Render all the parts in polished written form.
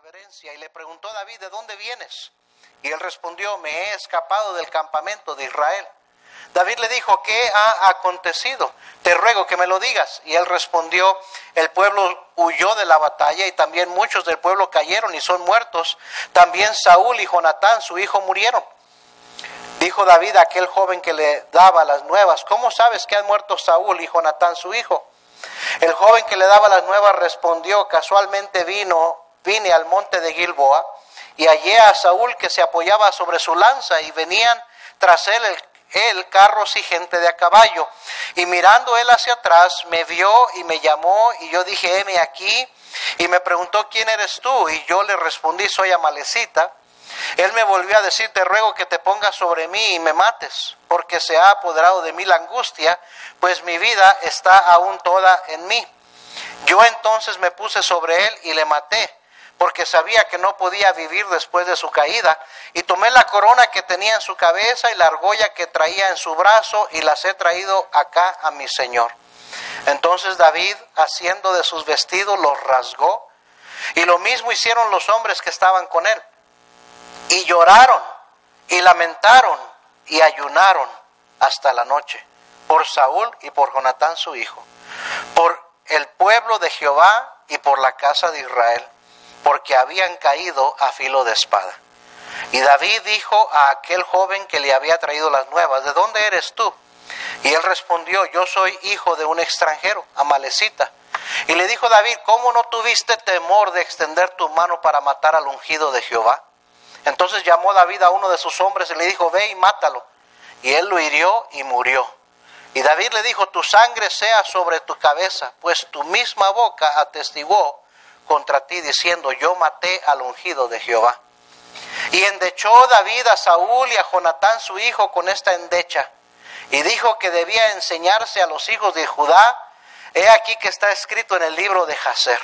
reverencia y le preguntó a David: ¿de dónde vienes? Y él respondió: me he escapado del campamento de Israel. David le dijo: ¿qué ha acontecido? Te ruego que me lo digas. Y él respondió: el pueblo huyó de la batalla y también muchos del pueblo cayeron y son muertos. También Saúl y Jonatán, su hijo, murieron. Dijo David a aquel joven que le daba las nuevas: ¿cómo sabes que han muerto Saúl y Jonatán, su hijo? El joven que le daba las nuevas respondió: casualmente vine al monte de Gilboa y hallé a Saúl que se apoyaba sobre su lanza y venían tras él carros y gente de a caballo. Y mirando él hacia atrás, me vio y me llamó, y yo dije: heme aquí. Y me preguntó: ¿quién eres tú? Y yo le respondí: soy amalecita. Él me volvió a decir: te ruego que te pongas sobre mí y me mates, porque se ha apoderado de mí la angustia, pues mi vida está aún toda en mí. Yo entonces me puse sobre él y le maté, porque sabía que no podía vivir después de su caída, y tomé la corona que tenía en su cabeza y la argolla que traía en su brazo, y las he traído acá a mi señor. Entonces David, haciendo de sus vestidos, los rasgó, y lo mismo hicieron los hombres que estaban con él. Y lloraron, y lamentaron, y ayunaron hasta la noche, por Saúl y por Jonatán su hijo, por el pueblo de Jehová y por la casa de Israel, porque habían caído a filo de espada. Y David dijo a aquel joven que le había traído las nuevas: ¿de dónde eres tú? Y él respondió: yo soy hijo de un extranjero, amalecita. Y le dijo David: ¿cómo no tuviste temor de extender tu mano para matar al ungido de Jehová? Entonces llamó David a uno de sus hombres y le dijo: ve y mátalo. Y él lo hirió y murió. Y David le dijo: tu sangre sea sobre tu cabeza, pues tu misma boca atestiguó contra ti, diciendo: yo maté al ungido de Jehová. Y endechó David a Saúl y a Jonatán su hijo con esta endecha, y dijo que debía enseñarse a los hijos de Judá. He aquí que está escrito en el libro de Jaser: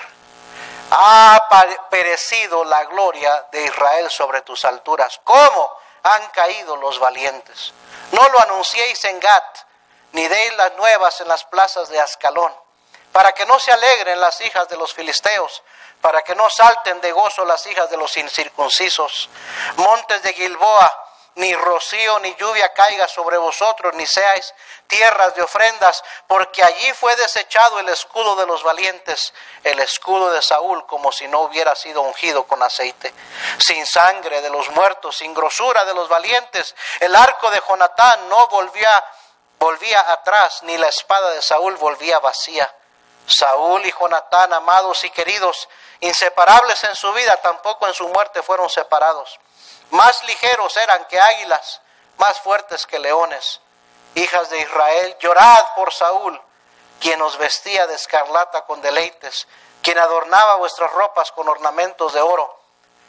ha perecido la gloria de Israel sobre tus alturas. ¿Cómo han caído los valientes? No lo anunciéis en Gat, ni deis las nuevas en las plazas de Ascalón, para que no se alegren las hijas de los filisteos, para que no salten de gozo las hijas de los incircuncisos. Montes de Gilboa, ni rocío ni lluvia caiga sobre vosotros, ni seáis tierras de ofrendas, porque allí fue desechado el escudo de los valientes, el escudo de Saúl, como si no hubiera sido ungido con aceite. Sin sangre de los muertos, sin grosura de los valientes, el arco de Jonatán no volvía atrás, ni la espada de Saúl volvía vacía. Saúl y Jonatán, amados y queridos, inseparables en su vida, tampoco en su muerte fueron separados. Más ligeros eran que águilas, más fuertes que leones. Hijas de Israel, llorad por Saúl, quien os vestía de escarlata con deleites, quien adornaba vuestras ropas con ornamentos de oro.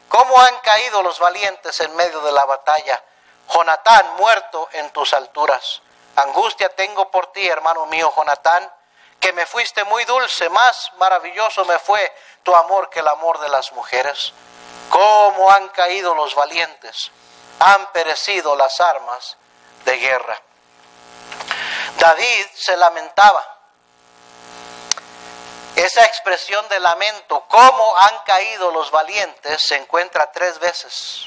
¿Cómo han caído los valientes en medio de la batalla? Jonatán, muerto en tus alturas. Angustia tengo por ti, hermano mío Jonatán, que me fuiste muy dulce, más maravilloso me fue tu amor que el amor de las mujeres. ¿Cómo han caído los valientes? Han perecido las armas de guerra. David se lamentaba. Esa expresión de lamento, ¿cómo han caído los valientes?, se encuentra 3 veces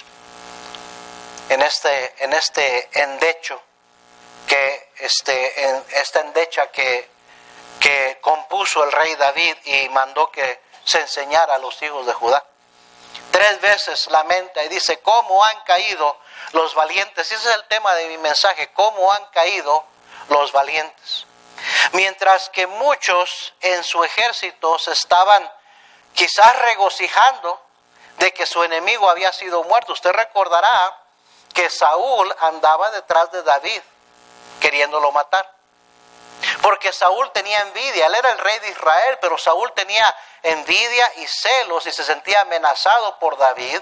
en este endecho, esta endecha que compuso el rey David y mandó que se enseñara a los hijos de Judá. 3 veces lamenta y dice: ¿cómo han caído los valientes? Y ese es el tema de mi mensaje: ¿cómo han caído los valientes? Mientras que muchos en su ejército se estaban quizás regocijando de que su enemigo había sido muerto. Usted recordará que Saúl andaba detrás de David queriéndolo matar, porque Saúl tenía envidia. Él era el rey de Israel, pero Saúl tenía envidia y celos y se sentía amenazado por David.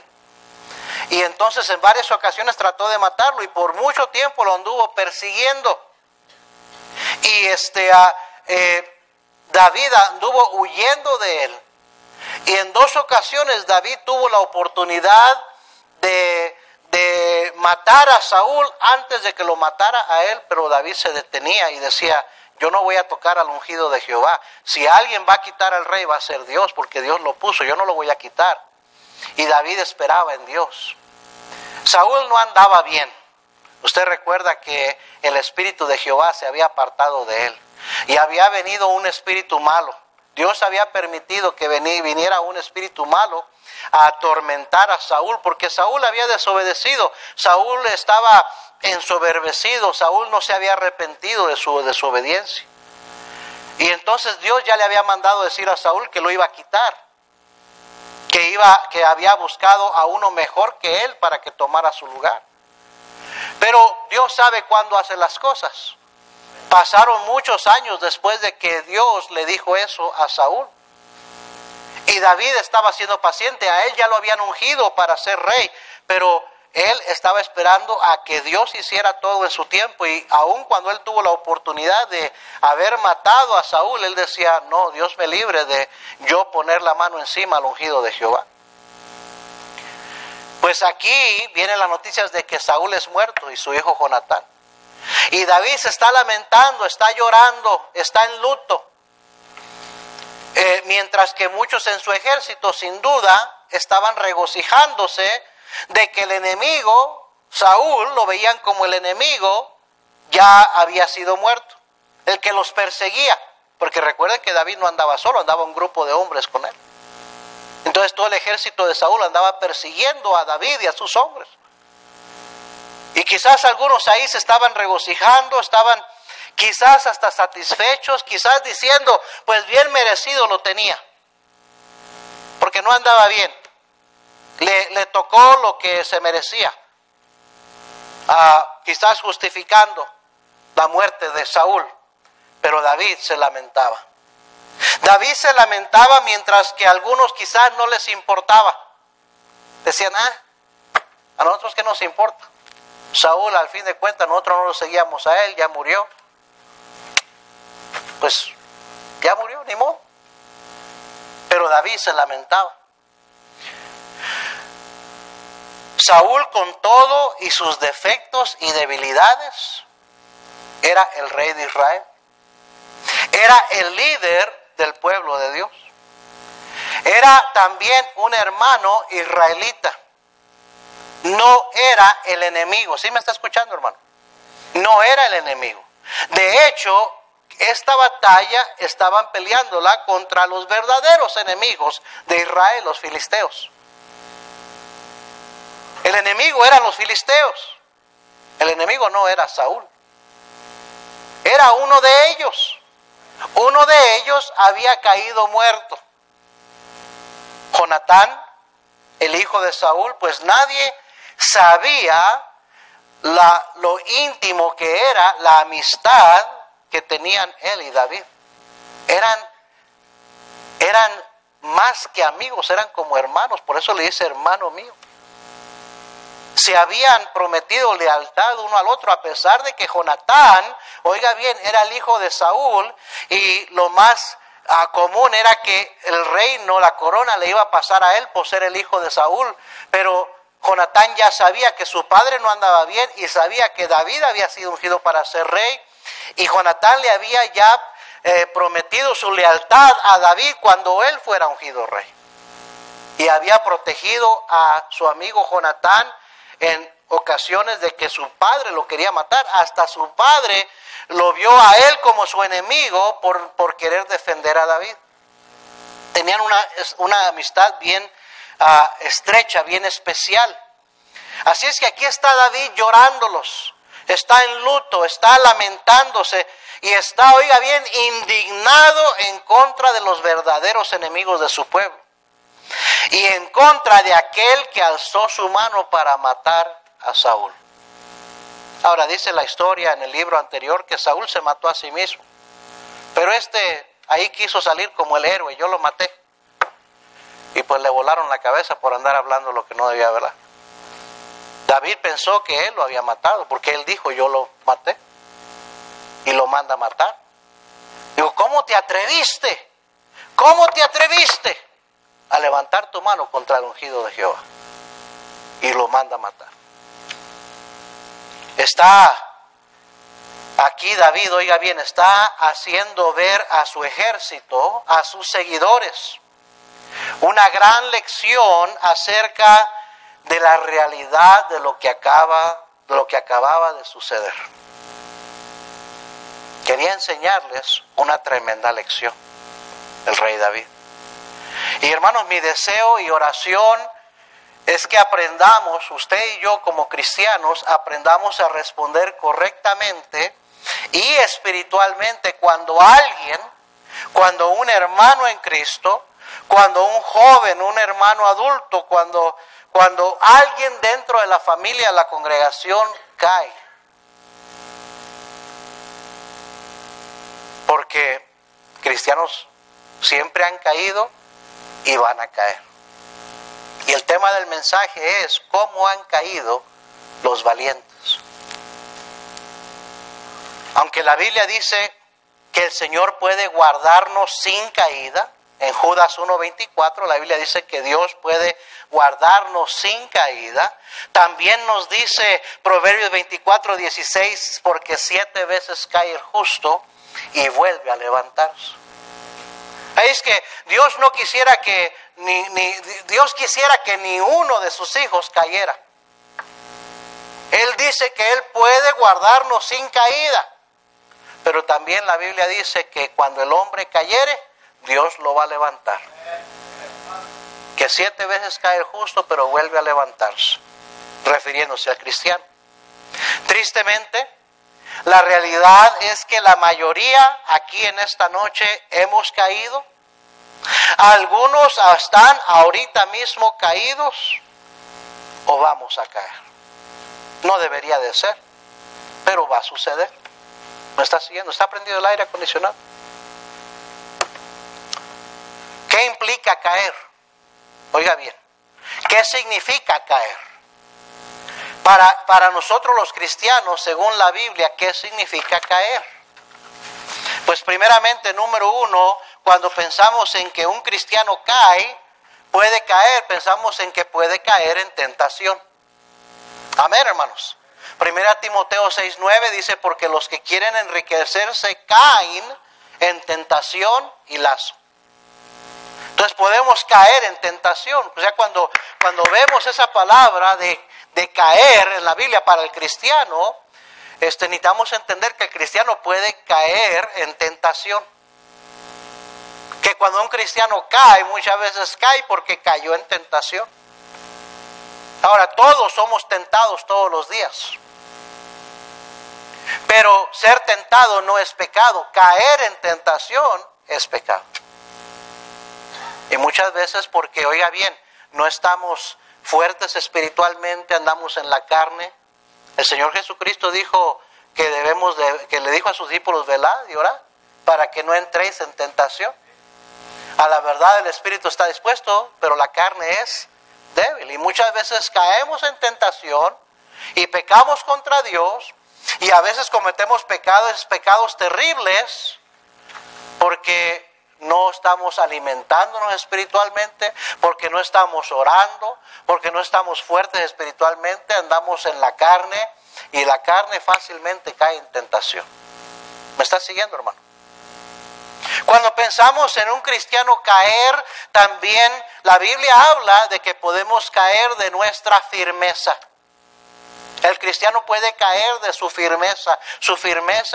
Y entonces en varias ocasiones trató de matarlo y por mucho tiempo lo anduvo persiguiendo. Y David anduvo huyendo de él. Y en 2 ocasiones David tuvo la oportunidad de matar a Saúl antes de que lo matara a él, pero David se detenía y decía: yo no voy a tocar al ungido de Jehová. Si alguien va a quitar al rey, va a ser Dios, porque Dios lo puso, yo no lo voy a quitar. y David esperaba en Dios. Saúl no andaba bien. Usted recuerda que el espíritu de Jehová se había apartado de él y había venido un espíritu malo. Dios había permitido que viniera un espíritu malo a atormentar a Saúl, porque Saúl había desobedecido. Saúl estaba ensoberbecido. Saúl no se había arrepentido de su desobediencia. Y entonces Dios ya le había mandado decir a Saúl que lo iba a quitar, que había buscado a uno mejor que él para que tomara su lugar. Pero Dios sabe cuándo hace las cosas. Pasaron muchos años después de que Dios le dijo eso a Saúl. Y David estaba siendo paciente. A él ya lo habían ungido para ser rey, pero él estaba esperando a que Dios hiciera todo en su tiempo. Y aun cuando él tuvo la oportunidad de haber matado a Saúl, él decía: no, Dios me libre de yo poner la mano encima al ungido de Jehová. Pues aquí vienen las noticias de que Saúl es muerto y su hijo Jonatán. Y David se está lamentando, está llorando, está en luto. Mientras que muchos en su ejército sin duda estaban regocijándose de que el enemigo, Saúl, lo veían como el enemigo, ya había sido muerto. El que los perseguía, porque recuerden que David no andaba solo, andaba un grupo de hombres con él. Entonces todo el ejército de Saúl andaba persiguiendo a David y a sus hombres. Y quizás algunos ahí se estaban regocijando, estaban quizás hasta satisfechos, quizás diciendo: pues bien merecido lo tenía, porque no andaba bien, le tocó lo que se merecía, quizás justificando la muerte de Saúl. Pero David se lamentaba. David se lamentaba mientras que a algunos quizás no les importaba. Decían: a nosotros qué nos importa. Saúl, al fin de cuentas, nosotros no lo seguíamos a él, ya murió. Pues ya murió, ni modo. Pero David se lamentaba. Saúl, con todo y sus defectos y debilidades, era el rey de Israel. Era el líder del pueblo de Dios. Era también un hermano israelita. No era el enemigo. ¿Sí me está escuchando, hermano? No era el enemigo. De hecho, esta batalla estaban peleándola contra los verdaderos enemigos de Israel, los filisteos. El enemigo eran los filisteos. El enemigo no era Saúl. Era uno de ellos. Uno de ellos había caído muerto. Jonatán, el hijo de Saúl, pues nadie sabía lo íntimo que era la amistad que tenían él y David. Eran más que amigos, eran como hermanos. Por eso le dice hermano mío. Se habían prometido lealtad uno al otro, a pesar de que Jonatán, oiga bien, era el hijo de Saúl, y lo más común era que el reino, la corona, le iba a pasar a él por ser el hijo de Saúl. Pero Jonatán ya sabía que su padre no andaba bien y sabía que David había sido ungido para ser rey, y Jonatán le había ya prometido su lealtad a David cuando él fuera ungido rey, y había protegido a su amigo Jonatán en ocasiones de que su padre lo quería matar. Hasta su padre lo vio a él como su enemigo por querer defender a David. Tenían una amistad bien estrecha, bien especial. Así es que aquí está David llorándolos, está en luto, está lamentándose y está, oiga bien, indignado en contra de los verdaderos enemigos de su pueblo y en contra de aquel que alzó su mano para matar a Saúl. Ahora dice la historia en el libro anterior que Saúl se mató a sí mismo, pero ahí quiso salir como el héroe: yo lo maté. Y pues le volaron la cabeza por andar hablando lo que no debía hablar. David pensó que él lo había matado, porque él dijo: yo lo maté, y lo manda a matar. Digo: ¿cómo te atreviste? ¿Cómo te atreviste a levantar tu mano contra el ungido de Jehová? Y lo manda a matar. Está aquí David, oiga bien, está haciendo ver a su ejército, a sus seguidores, una gran lección acerca de la realidad de lo que acababa de suceder. Quería enseñarles una tremenda lección, el rey David. Y hermanos, mi deseo y oración es que aprendamos, usted y yo como cristianos, aprendamos a responder correctamente y espiritualmente cuando un hermano en Cristo, cuando un joven, un hermano adulto, cuando alguien dentro de la familia, de la congregación cae. Porque cristianos siempre han caído y van a caer. Y el tema del mensaje es cómo han caído los valientes. Aunque la Biblia dice que el Señor puede guardarnos sin caída, en Judas 1:24 la Biblia dice que Dios puede guardarnos sin caída. También nos dice Proverbios 24:16, porque 7 veces cae el justo y vuelve a levantarse. Ahí es que Dios no quisiera que Dios quisiera que ni uno de sus hijos cayera. Él dice que Él puede guardarnos sin caída. Pero también la Biblia dice que cuando el hombre cayere, Dios lo va a levantar. Que 7 veces cae el justo, pero vuelve a levantarse, refiriéndose al cristiano. Tristemente, la realidad es que la mayoría aquí en esta noche hemos caído. Algunos están ahorita mismo caídos o vamos a caer. No debería de ser, pero va a suceder. ¿Me está siguiendo? ¿Está prendido el aire acondicionado? ¿Qué implica caer? Oiga bien, ¿qué significa caer? Para nosotros los cristianos, según la Biblia, ¿qué significa caer? Pues primeramente, número uno, cuando pensamos en que un cristiano puede caer, pensamos en que puede caer en tentación. Amén, hermanos. 1 Timoteo 6:9 dice, porque los que quieren enriquecerse caen en tentación y lazo. Entonces podemos caer en tentación. O sea, cuando vemos esa palabra de caer en la Biblia para el cristiano, necesitamos entender que el cristiano puede caer en tentación. Que cuando un cristiano cae, muchas veces cae porque cayó en tentación. Ahora, todos somos tentados todos los días. Pero ser tentado no es pecado. Caer en tentación es pecado. Y muchas veces porque, oiga bien, no estamos fuertes espiritualmente, andamos en la carne. El Señor Jesucristo dijo que le dijo a sus discípulos, velad y orad, para que no entréis en tentación. A la verdad el espíritu está dispuesto, pero la carne es débil. Y muchas veces caemos en tentación y pecamos contra Dios. Y a veces cometemos pecados terribles porque no estamos alimentándonos espiritualmente, porque no estamos orando, porque no estamos fuertes espiritualmente, andamos en la carne y la carne fácilmente cae en tentación. ¿Me estás siguiendo, hermano? Cuando pensamos en un cristiano caer, también la Biblia habla de que podemos caer de nuestra firmeza. El cristiano puede caer de su firmeza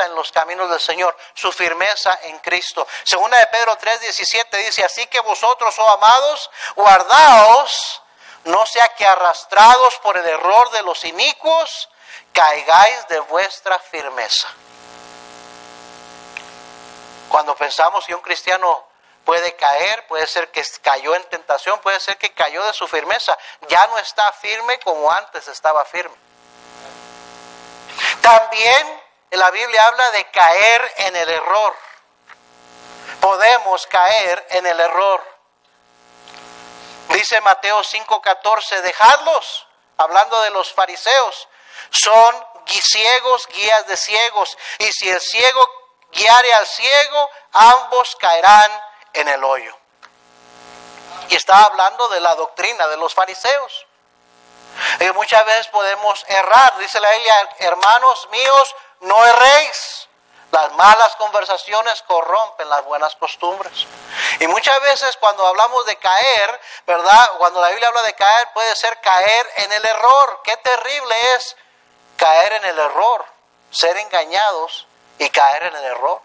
en los caminos del Señor, su firmeza en Cristo. Segunda de Pedro 3:17 dice, así que vosotros, oh amados, guardaos, no sea que arrastrados por el error de los inicuos, caigáis de vuestra firmeza. Cuando pensamos que un cristiano puede caer, puede ser que cayó en tentación, puede ser que cayó de su firmeza, ya no está firme como antes estaba firme. También la Biblia habla de caer en el error. Podemos caer en el error. Dice Mateo 5:14, dejadlos, hablando de los fariseos, son ciegos, guías de ciegos, y si el ciego guiare al ciego, ambos caerán en el hoyo. Y está hablando de la doctrina de los fariseos. Y muchas veces podemos errar. Dice la Biblia, hermanos míos, no erréis. Las malas conversaciones corrompen las buenas costumbres. Y muchas veces cuando hablamos de caer, ¿verdad? Cuando la Biblia habla de caer, puede ser caer en el error. Qué terrible es caer en el error, ser engañados y caer en el error.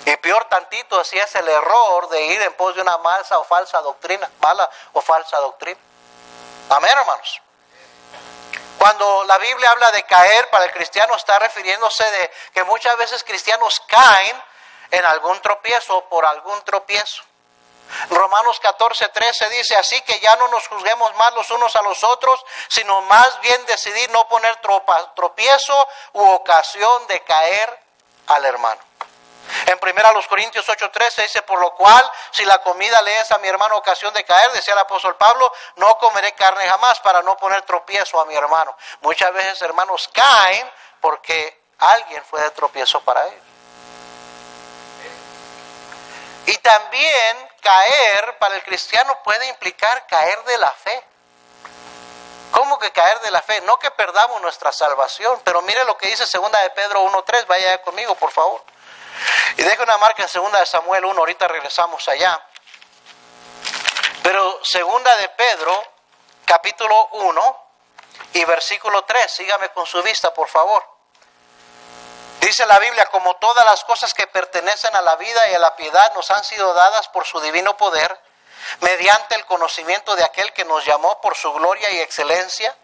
Y peor tantito si es el error de ir en pos de una mala o falsa doctrina. Amén, hermanos. Cuando la Biblia habla de caer para el cristiano, está refiriéndose de que muchas veces cristianos caen en algún tropiezo o por algún tropiezo. Romanos 14:13 dice, así que ya no nos juzguemos más los unos a los otros, sino más bien decidir no poner tropiezo u ocasión de caer al hermano. En 1 Corintios 8:13 dice, por lo cual, si la comida le es a mi hermano ocasión de caer, decía el apóstol Pablo, no comeré carne jamás para no poner tropiezo a mi hermano. Muchas veces, hermanos, caen porque alguien fue de tropiezo para ellos. Y también caer para el cristiano puede implicar caer de la fe. ¿Cómo que caer de la fe? No que perdamos nuestra salvación, pero mire lo que dice 2 de Pedro 1:3, vaya conmigo por favor. Y dejo una marca en 2 de Samuel 1, ahorita regresamos allá. Pero 2 de Pedro, capítulo 1 y versículo 3, sígame con su vista por favor. Dice la Biblia, como todas las cosas que pertenecen a la vida y a la piedad nos han sido dadas por su divino poder, mediante el conocimiento de aquel que nos llamó por su gloria y excelencia,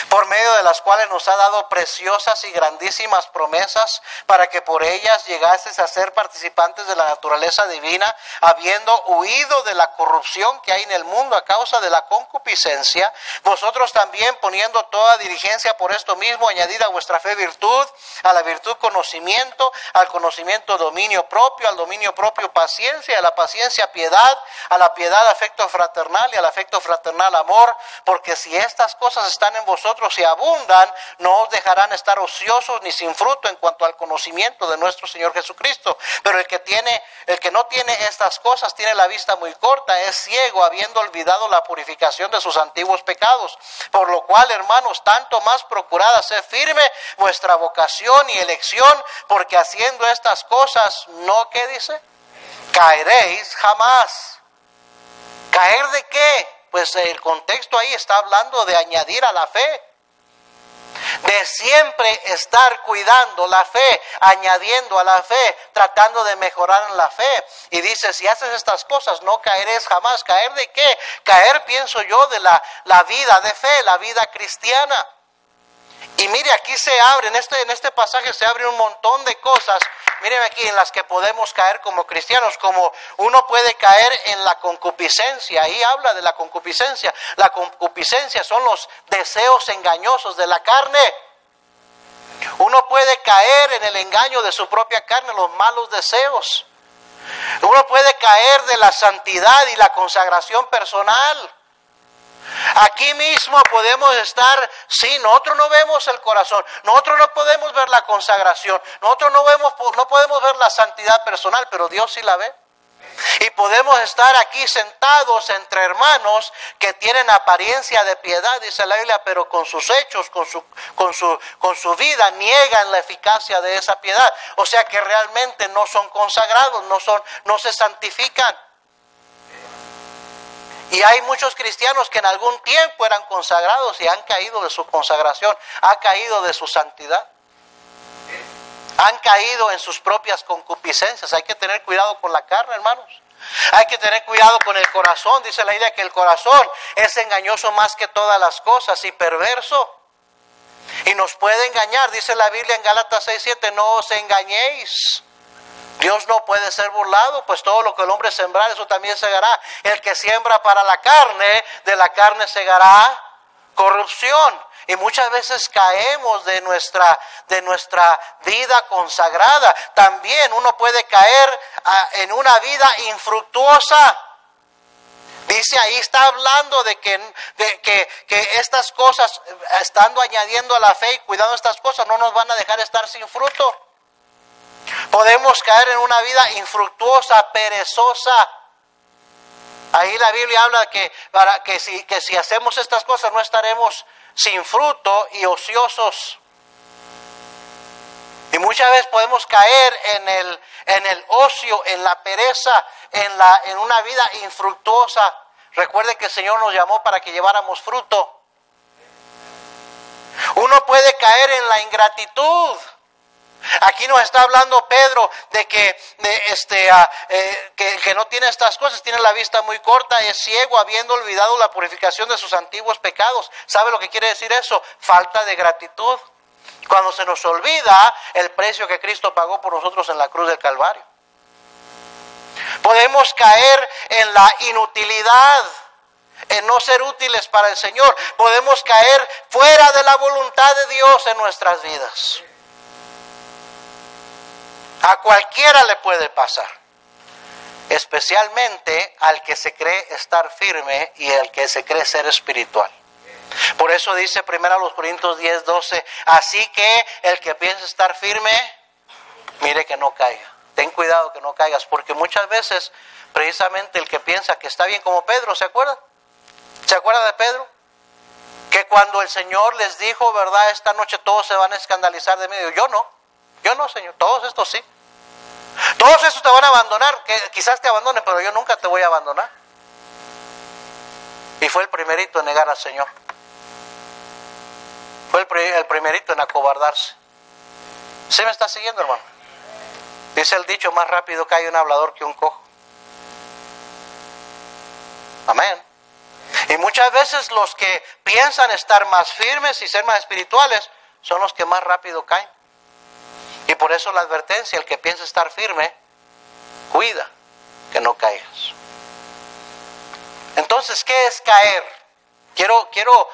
por medio de las cuales nos ha dado preciosas y grandísimas promesas, para que por ellas llegases a ser participantes de la naturaleza divina, habiendo huido de la corrupción que hay en el mundo a causa de la concupiscencia, vosotros también poniendo toda diligencia por esto mismo, añadid a vuestra fe virtud, a la virtud conocimiento, al conocimiento dominio propio, al dominio propio paciencia, a la paciencia piedad, a la piedad afecto fraternal y al afecto fraternal amor, porque si estas cosas están en vosotros y abundan, no os dejarán estar ociosos ni sin fruto en cuanto al conocimiento de nuestro Señor Jesucristo. Pero el que no tiene estas cosas tiene la vista muy corta, es ciego, habiendo olvidado la purificación de sus antiguos pecados. Por lo cual, hermanos, tanto más procurad hacer firme vuestra vocación y elección, porque haciendo estas cosas, ¿no qué dice? Caeréis jamás. ¿Caer de qué? Pues el contexto ahí está hablando de añadir a la fe, de siempre estar cuidando la fe, añadiendo a la fe, tratando de mejorar en la fe. Y dice, si haces estas cosas no caerás jamás. ¿Caer de qué? Caer, pienso yo, de la vida de fe, la vida cristiana. Y mire, aquí se abre, en este pasaje se abre un montón de cosas, miren aquí, en las que podemos caer como cristianos, como uno puede caer en la concupiscencia. Ahí habla de la concupiscencia. La concupiscencia son los deseos engañosos de la carne. Uno puede caer en el engaño de su propia carne, los malos deseos. Uno puede caer de la santidad y la consagración personal. Aquí mismo podemos estar, sí, nosotros no vemos el corazón, nosotros no podemos ver la consagración, nosotros no podemos ver la santidad personal, pero Dios sí la ve. Y podemos estar aquí sentados entre hermanos que tienen apariencia de piedad, dice la Biblia, pero con sus hechos, con su vida niegan la eficacia de esa piedad. O sea que realmente no son consagrados, no se santifican. Y hay muchos cristianos que en algún tiempo eran consagrados y han caído de su consagración, han caído de su santidad, han caído en sus propias concupiscencias. Hay que tener cuidado con la carne, hermanos. Hay que tener cuidado con el corazón. Dice la Biblia que el corazón es engañoso más que todas las cosas y perverso. Y nos puede engañar. Dice la Biblia en Gálatas 6:7, no os engañéis. Dios no puede ser burlado, pues todo lo que el hombre sembrar, eso también segará. El que siembra para la carne, de la carne segará corrupción. Y muchas veces caemos de nuestra vida consagrada. También uno puede caer en una vida infructuosa. Dice ahí, está hablando de que estas cosas, estando añadiendo a la fe y cuidando estas cosas, no nos van a dejar estar sin fruto. Podemos caer en una vida infructuosa, perezosa. Ahí la Biblia habla que si hacemos estas cosas no estaremos sin fruto y ociosos. Y muchas veces podemos caer en el ocio, en la pereza, en una vida infructuosa. Recuerde que el Señor nos llamó para que lleváramos fruto. Uno puede caer en la ingratitud. Aquí nos está hablando Pedro de que no tiene estas cosas, tiene la vista muy corta, es ciego, habiendo olvidado la purificación de sus antiguos pecados. ¿Sabe lo que quiere decir eso? Falta de gratitud. Cuando se nos olvida el precio que Cristo pagó por nosotros en la cruz del Calvario. Podemos caer en la inutilidad, en no ser útiles para el Señor. Podemos caer fuera de la voluntad de Dios en nuestras vidas. A cualquiera le puede pasar, especialmente al que se cree estar firme y al que se cree ser espiritual. Por eso dice 1 Corintios 10:12, así que el que piensa estar firme, mire que no caiga. Ten cuidado que no caigas, porque muchas veces precisamente el que piensa que está bien, como Pedro, ¿se acuerda? ¿Se acuerda de Pedro? Que cuando el Señor les dijo, ¿verdad? Esta noche todos se van a escandalizar de mí. Yo no, Señor, todos estos sí. Todos estos te van a abandonar, que quizás te abandonen, pero yo nunca te voy a abandonar. Y fue el primerito en negar al Señor. Fue el primerito en acobardarse. ¿Sí me está siguiendo, hermano? Dice el dicho, más rápido cae un hablador que un cojo. Amén. Y muchas veces los que piensan estar más firmes y ser más espirituales son los que más rápido caen. Y por eso la advertencia, el que piensa estar firme, cuida que no caigas. Entonces, ¿qué es caer? Quiero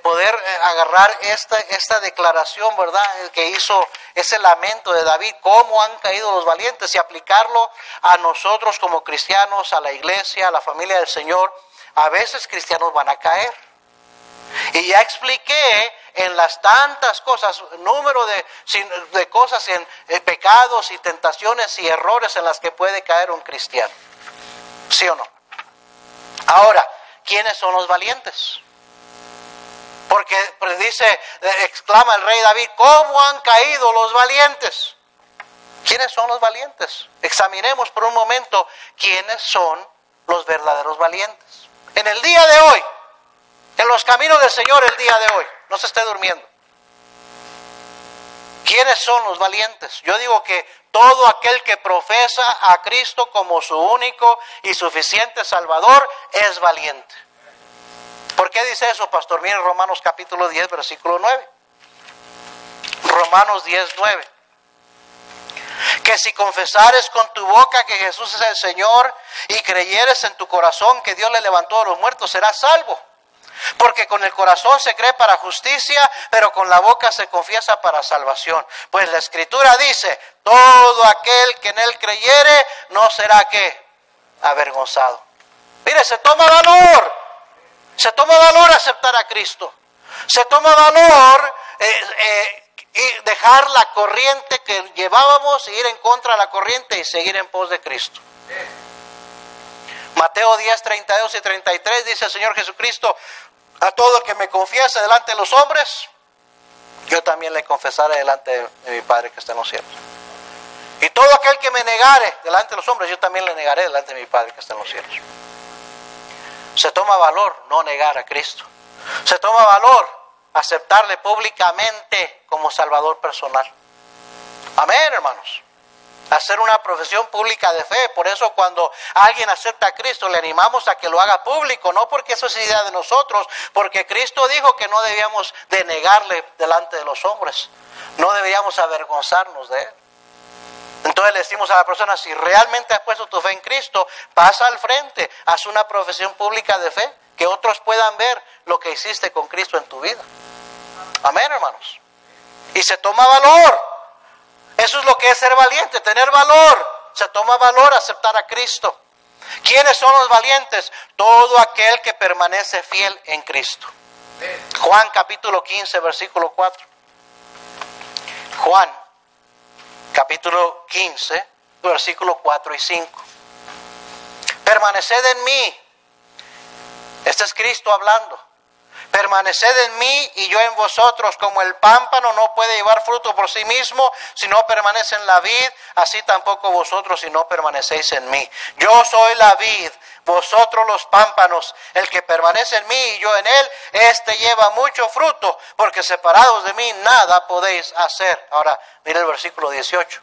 poder agarrar esta declaración, ¿verdad? Que hizo ese lamento de David, cómo han caído los valientes, y aplicarlo a nosotros como cristianos, a la iglesia, a la familia del Señor. A veces cristianos van a caer. Y ya expliqué en las tantas cosas, número de cosas, en pecados y tentaciones y errores en las que puede caer un cristiano. ¿Sí o no? Ahora, ¿quiénes son los valientes? Porque exclama el rey David, ¿cómo han caído los valientes? ¿Quiénes son los valientes? Examinemos por un momento quiénes son los verdaderos valientes. En el día de hoy, en los caminos del Señor el día de hoy, no se esté durmiendo. ¿Quiénes son los valientes? Yo digo que todo aquel que profesa a Cristo como su único y suficiente Salvador es valiente. ¿Por qué dice eso, pastor? Miren Romanos capítulo 10, versículo 9. Romanos 10, 9. Que si confesares con tu boca que Jesús es el Señor y creyeres en tu corazón que Dios le levantó de los muertos, serás salvo. Porque con el corazón se cree para justicia, pero con la boca se confiesa para salvación. Pues la Escritura dice, todo aquel que en él creyere no será ¿qué? Avergonzado. Mire, se toma valor. Se toma valor aceptar a Cristo. Se toma valor y dejar la corriente que llevábamos, ir en contra de la corriente y seguir en pos de Cristo. Mateo 10, 32 y 33 dice el Señor Jesucristo, a todo el que me confiese delante de los hombres, yo también le confesaré delante de mi Padre que está en los cielos. Y todo aquel que me negare delante de los hombres, yo también le negaré delante de mi Padre que está en los cielos. Se toma valor no negar a Cristo. Se toma valor aceptarle públicamente como Salvador personal. Amén, hermanos. Hacer una profesión pública de fe. Por eso cuando alguien acepta a Cristo le animamos a que lo haga público, no porque eso es idea de nosotros, porque Cristo dijo que no debíamos de negarle delante de los hombres, no debíamos avergonzarnos de él. Entonces le decimos a la persona, si realmente has puesto tu fe en Cristo, pasa al frente, haz una profesión pública de fe, que otros puedan ver lo que hiciste con Cristo en tu vida. Amén, hermanos. Y se toma valor. Eso es lo que es ser valiente, tener valor. Se toma valor aceptar a Cristo. ¿Quiénes son los valientes? Todo aquel que permanece fiel en Cristo. Juan capítulo 15, versículo 4. Juan capítulo 15, versículo 4 y 5. Permaneced en mí. Este es Cristo hablando. Permaneced en mí y yo en vosotros, como el pámpano no puede llevar fruto por sí mismo si no permanece en la vid, así tampoco vosotros si no permanecéis en mí. Yo soy la vid, vosotros los pámpanos. El que permanece en mí y yo en él, este lleva mucho fruto, porque separados de mí nada podéis hacer. Ahora, mire el versículo 18.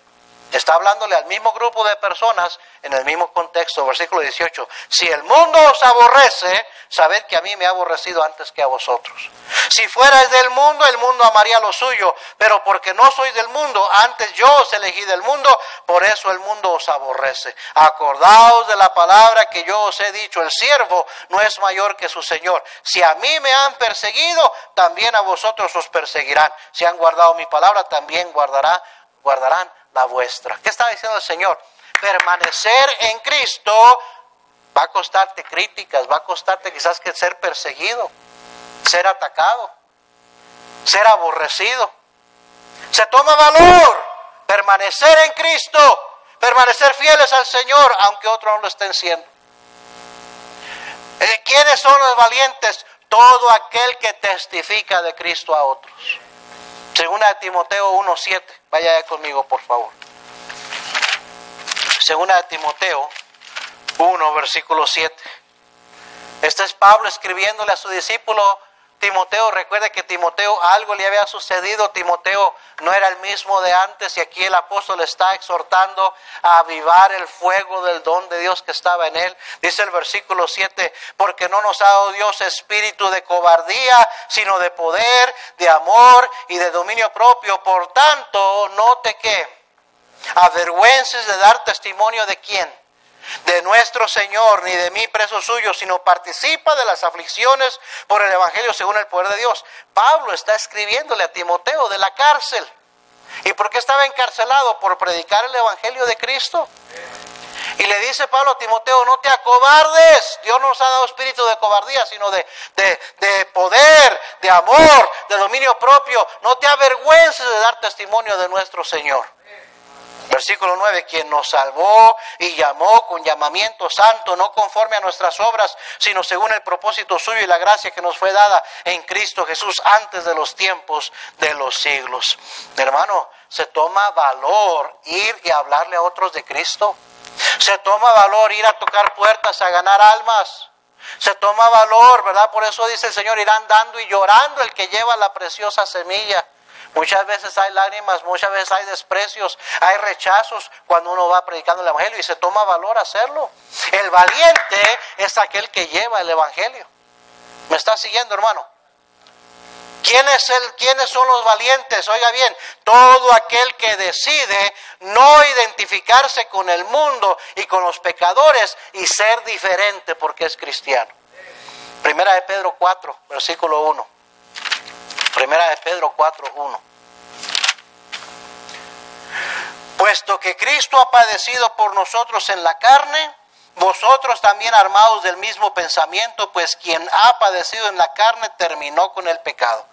Está hablándole al mismo grupo de personas en el mismo contexto, versículo 18. Si el mundo os aborrece, sabed que a mí me ha aborrecido antes que a vosotros. Si fuerais del mundo, el mundo amaría lo suyo, pero porque no sois del mundo, antes yo os elegí del mundo, por eso el mundo os aborrece. Acordaos de la palabra que yo os he dicho, el siervo no es mayor que su Señor. Si a mí me han perseguido, también a vosotros os perseguirán. Si han guardado mi palabra, también guardarán la vuestra. ¿Qué está diciendo el Señor? Permanecer en Cristo va a costarte críticas, va a costarte quizás que ser perseguido, ser atacado, ser aborrecido. Se toma valor permanecer en Cristo, permanecer fieles al Señor, aunque otros no lo estén siendo. ¿Quiénes son los valientes? Todo aquel que testifica de Cristo a otros. Segunda de Timoteo 1:7. Vaya conmigo, por favor. Segunda de Timoteo 1, versículo 7. Este es Pablo escribiéndole a su discípulo Timoteo. Recuerde que Timoteo algo le había sucedido. Timoteo no era el mismo de antes, y aquí el apóstol está exhortando a avivar el fuego del don de Dios que estaba en él. Dice el versículo 7, porque no nos ha dado Dios espíritu de cobardía, sino de poder, de amor y de dominio propio. Por tanto, note que avergüences de dar testimonio de quién, de nuestro Señor, ni de mí preso suyo, sino participa de las aflicciones por el Evangelio según el poder de Dios. Pablo está escribiéndole a Timoteo de la cárcel. ¿Y por qué estaba encarcelado? Por predicar el Evangelio de Cristo. Y le dice Pablo a Timoteo, no te acobardes. Dios no nos ha dado espíritu de cobardía, sino de poder, de amor, de dominio propio. No te avergüences de dar testimonio de nuestro Señor. Versículo 9, quien nos salvó y llamó con llamamiento santo, no conforme a nuestras obras, sino según el propósito suyo y la gracia que nos fue dada en Cristo Jesús antes de los tiempos de los siglos. Hermano, se toma valor ir y hablarle a otros de Cristo. Se toma valor ir a tocar puertas a ganar almas. Se toma valor, ¿verdad? Por eso dice el Señor, irán dando y llorando el que lleva la preciosa semilla. Muchas veces hay lágrimas, muchas veces hay desprecios, hay rechazos cuando uno va predicando el Evangelio, y se toma valor hacerlo. El valiente es aquel que lleva el Evangelio. ¿Me está siguiendo, hermano? ¿Quiénes son los valientes? Oiga bien, todo aquel que decide no identificarse con el mundo y con los pecadores y ser diferente porque es cristiano. Primera de Pedro 4, versículo 1. Primera de Pedro 4:1. Puesto que Cristo ha padecido por nosotros en la carne, vosotros también armados del mismo pensamiento, pues quien ha padecido en la carne terminó con el pecado,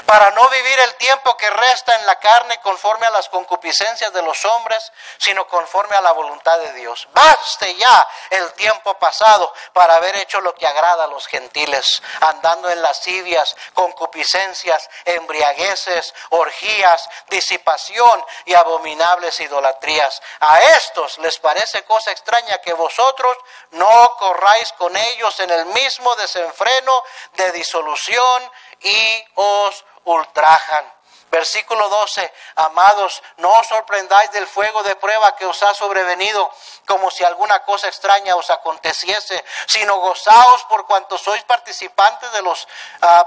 para no vivir el tiempo que resta en la carne conforme a las concupiscencias de los hombres, sino conforme a la voluntad de Dios. Baste ya el tiempo pasado para haber hecho lo que agrada a los gentiles, andando en lascivias, concupiscencias, embriagueces, orgías, disipación y abominables idolatrías. A estos les parece cosa extraña que vosotros no corráis con ellos en el mismo desenfreno de disolución y os ultrajan. Versículo 12, amados, no os sorprendáis del fuego de prueba que os ha sobrevenido, como si alguna cosa extraña os aconteciese, sino gozaos por cuanto sois participantes de los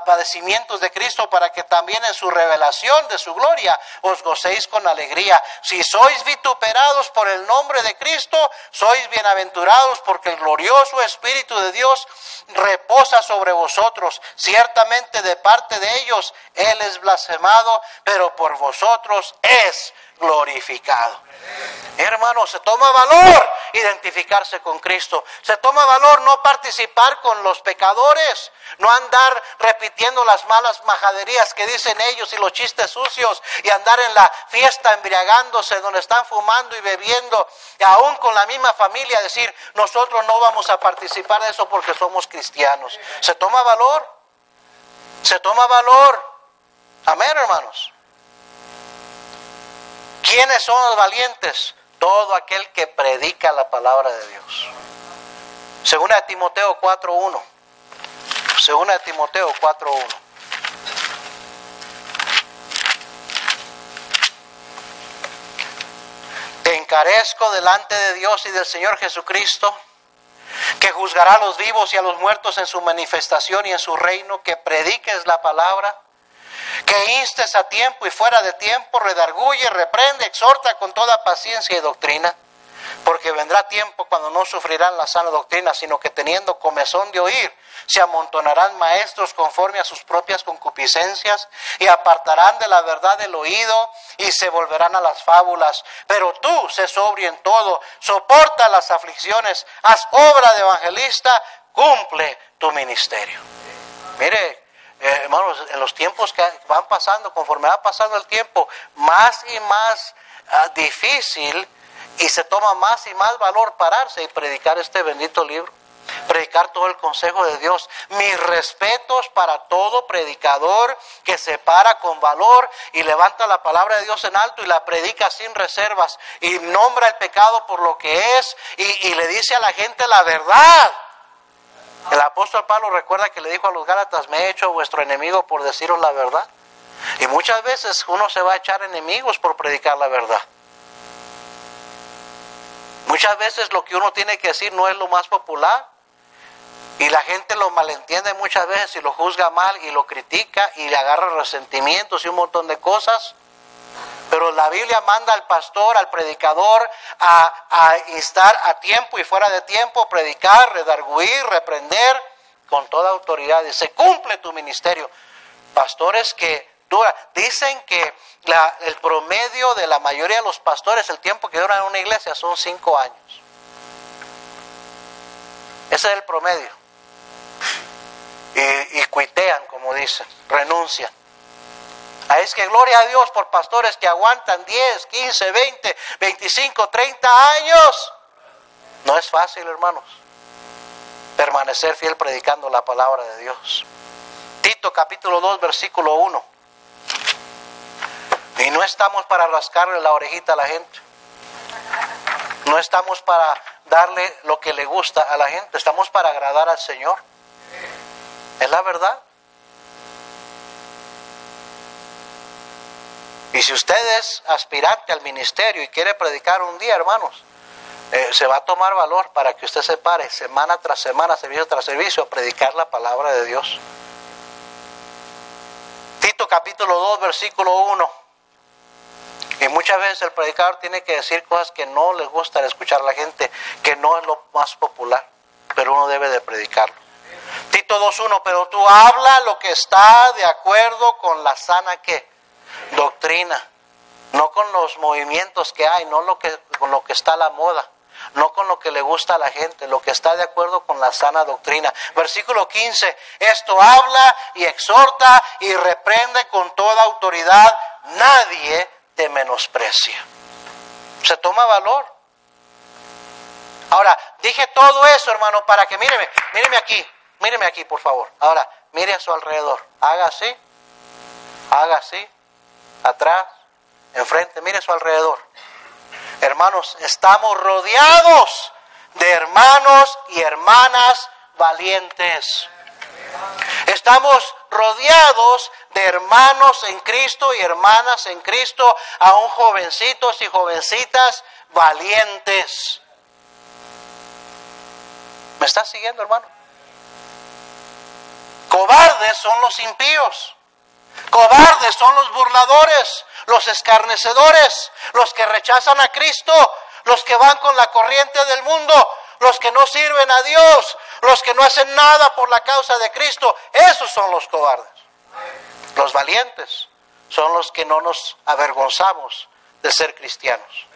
padecimientos de Cristo, para que también en su revelación de su gloria os gocéis con alegría. Si sois vituperados por el nombre de Cristo, sois bienaventurados, porque el glorioso Espíritu de Dios reposa sobre vosotros. Ciertamente de parte de ellos Él es blasfemado, pero por vosotros es glorificado. Hermanos, se toma valor identificarse con Cristo. Se toma valor no participar con los pecadores, no andar repitiendo las malas majaderías que dicen ellos y los chistes sucios, y andar en la fiesta embriagándose donde están fumando y bebiendo, y aún con la misma familia decir, nosotros no vamos a participar de eso porque somos cristianos. Se toma valor. Se toma valor. Amén, hermanos. ¿Quiénes son los valientes? Todo aquel que predica la palabra de Dios. Segunda de Timoteo 4:1. Segunda de Timoteo 4:1. Te encarezco delante de Dios y del Señor Jesucristo, que juzgará a los vivos y a los muertos en su manifestación y en su reino, que prediques la palabra, que instes a tiempo y fuera de tiempo, redarguye, reprende, exhorta con toda paciencia y doctrina, porque vendrá tiempo cuando no sufrirán la sana doctrina, sino que teniendo comezón de oír, se amontonarán maestros conforme a sus propias concupiscencias y apartarán de la verdad el oído y se volverán a las fábulas. Pero tú, sé sobrio en todo, soporta las aflicciones, haz obra de evangelista, cumple tu ministerio. Mire, hermanos, en los tiempos que van pasando, conforme va pasando el tiempo, más y más difícil, y se toma más y más valor pararse y predicar este bendito libro, predicar todo el consejo de Dios. Mis respetos para todo predicador que se para con valor y levanta la palabra de Dios en alto y la predica sin reservas y nombra el pecado por lo que es y le dice a la gente la verdad. El apóstol Pablo recuerda que le dijo a los Gálatas: me he hecho vuestro enemigo por deciros la verdad. Y muchas veces uno se va a echar enemigos por predicar la verdad. Muchas veces lo que uno tiene que decir no es lo más popular y la gente lo malentiende muchas veces y lo juzga mal y lo critica y le agarra resentimientos y un montón de cosas. Pero la Biblia manda al pastor, al predicador, a instar a tiempo y fuera de tiempo, predicar, redarguir, reprender con toda autoridad. Dice: cumple tu ministerio. Pastores que dicen que el promedio de la mayoría de los pastores, el tiempo que duran en una iglesia, son 5 años. Ese es el promedio. Y cuitean, como dicen, renuncian. Es que gloria a Dios por pastores que aguantan 10, 15, 20, 25, 30 años. No es fácil, hermanos, permanecer fiel predicando la palabra de Dios. Tito capítulo 2 versículo 1. Y no estamos para rascarle la orejita a la gente. No estamos para darle lo que le gusta a la gente. Estamos para agradar al Señor. Es la verdad. Y si usted es aspirante al ministerio y quiere predicar un día, hermanos, se va a tomar valor para que usted se pare semana tras semana, servicio tras servicio, a predicar la palabra de Dios. Tito capítulo 2 versículo 1. Y muchas veces el predicador tiene que decir cosas que no les gusta escuchar a la gente, que no es lo más popular, pero uno debe de predicarlo. Tito 2:1, pero tú habla lo que está de acuerdo con la sana ¿qué? Doctrina, no con los movimientos que hay, no con lo que está a la moda, no con lo que le gusta a la gente, lo que está de acuerdo con la sana doctrina. Versículo 15, esto habla y exhorta y reprende con toda autoridad, nadie te menosprecia. Se toma valor. Ahora, dije todo eso, hermano, para que míreme aquí, por favor. Ahora, mire a su alrededor, haga así, atrás, enfrente, mire a su alrededor. Hermanos, estamos rodeados de hermanos y hermanas valientes. Estamos rodeados de hermanos en Cristo y hermanas en Cristo, aún jovencitos y jovencitas valientes. ¿Me está siguiendo, hermano? Cobardes son los impíos. Cobardes son los burladores, los escarnecedores, los que rechazan a Cristo, los que van con la corriente del mundo, los que no sirven a Dios, los que no hacen nada por la causa de Cristo. Esos son los cobardes. Los valientes son los que no nos avergonzamos de ser cristianos,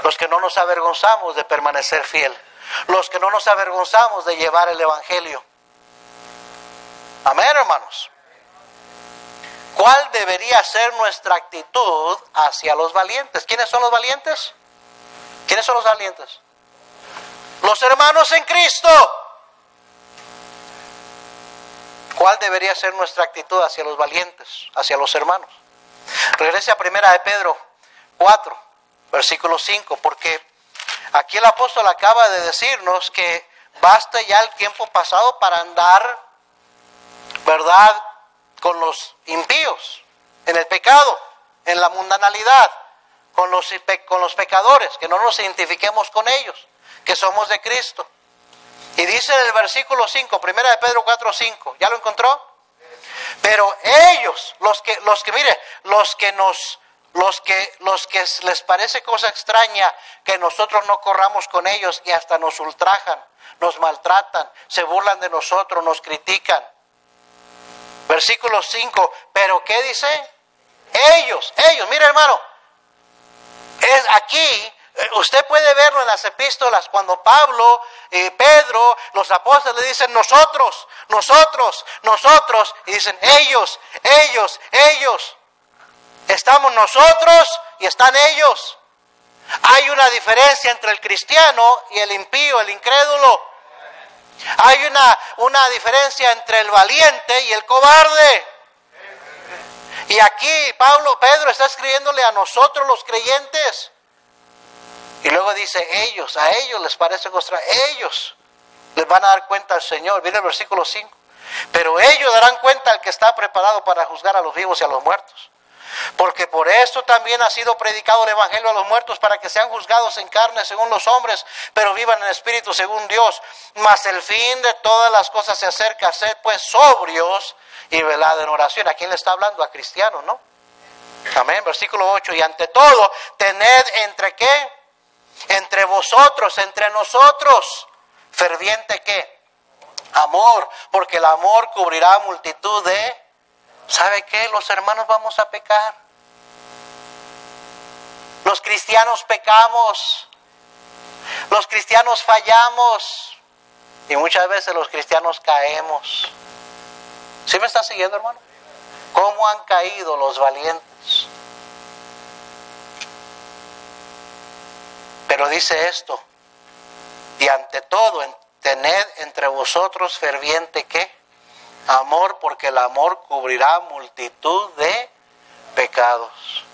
los que no nos avergonzamos de permanecer fiel, los que no nos avergonzamos de llevar el evangelio. Amén, hermanos. ¿Cuál debería ser nuestra actitud hacia los valientes? ¿Quiénes son los valientes? ¿Quiénes son los valientes? Los hermanos en Cristo. ¿Cuál debería ser nuestra actitud hacia los valientes, hacia los hermanos? Regrese a 1 de Pedro 4, versículo 5, porque aquí el apóstol acaba de decirnos que basta ya el tiempo pasado para andar, ¿verdad?, con los impíos, en el pecado, en la mundanalidad, con los pecadores, que no nos identifiquemos con ellos, que somos de Cristo. Y dice en el versículo 5, 1 de Pedro 4, 5, ¿ya lo encontró? Pero ellos, los que les parece cosa extraña que nosotros no corramos con ellos y hasta nos ultrajan, nos maltratan, se burlan de nosotros, nos critican. Versículo 5, pero ¿qué dice? Ellos, mire hermano, es aquí, usted puede verlo en las epístolas, cuando Pablo, Pedro, los apóstoles le dicen nosotros, y dicen ellos. Estamos nosotros y están ellos. Hay una diferencia entre el cristiano y el impío, el incrédulo. Hay una diferencia entre el valiente y el cobarde. Y aquí Pedro está escribiéndole a nosotros los creyentes. Y luego dice ellos, a ellos les parece cosa, ellos les van a dar cuenta al Señor. Mira el versículo 5. Pero ellos darán cuenta al que está preparado para juzgar a los vivos y a los muertos. Porque por esto también ha sido predicado el evangelio a los muertos, para que sean juzgados en carne según los hombres, pero vivan en espíritu según Dios. Mas el fin de todas las cosas se acerca. Sed pues sobrios y velad en oración. ¿A quién le está hablando? A cristianos, ¿no? Amén. Versículo 8. Y ante todo, tened ¿entre qué? Entre vosotros, entre nosotros, ferviente ¿qué? Amor, porque el amor cubrirá multitud de... ¿Sabe qué? Los hermanos vamos a pecar. Los cristianos pecamos. Los cristianos fallamos. Y muchas veces los cristianos caemos. ¿Sí me está siguiendo, hermano? ¿Cómo han caído los valientes? Pero dice esto: y ante todo, tened entre vosotros ferviente ¿qué? Amor, porque el amor cubrirá multitud de pecados.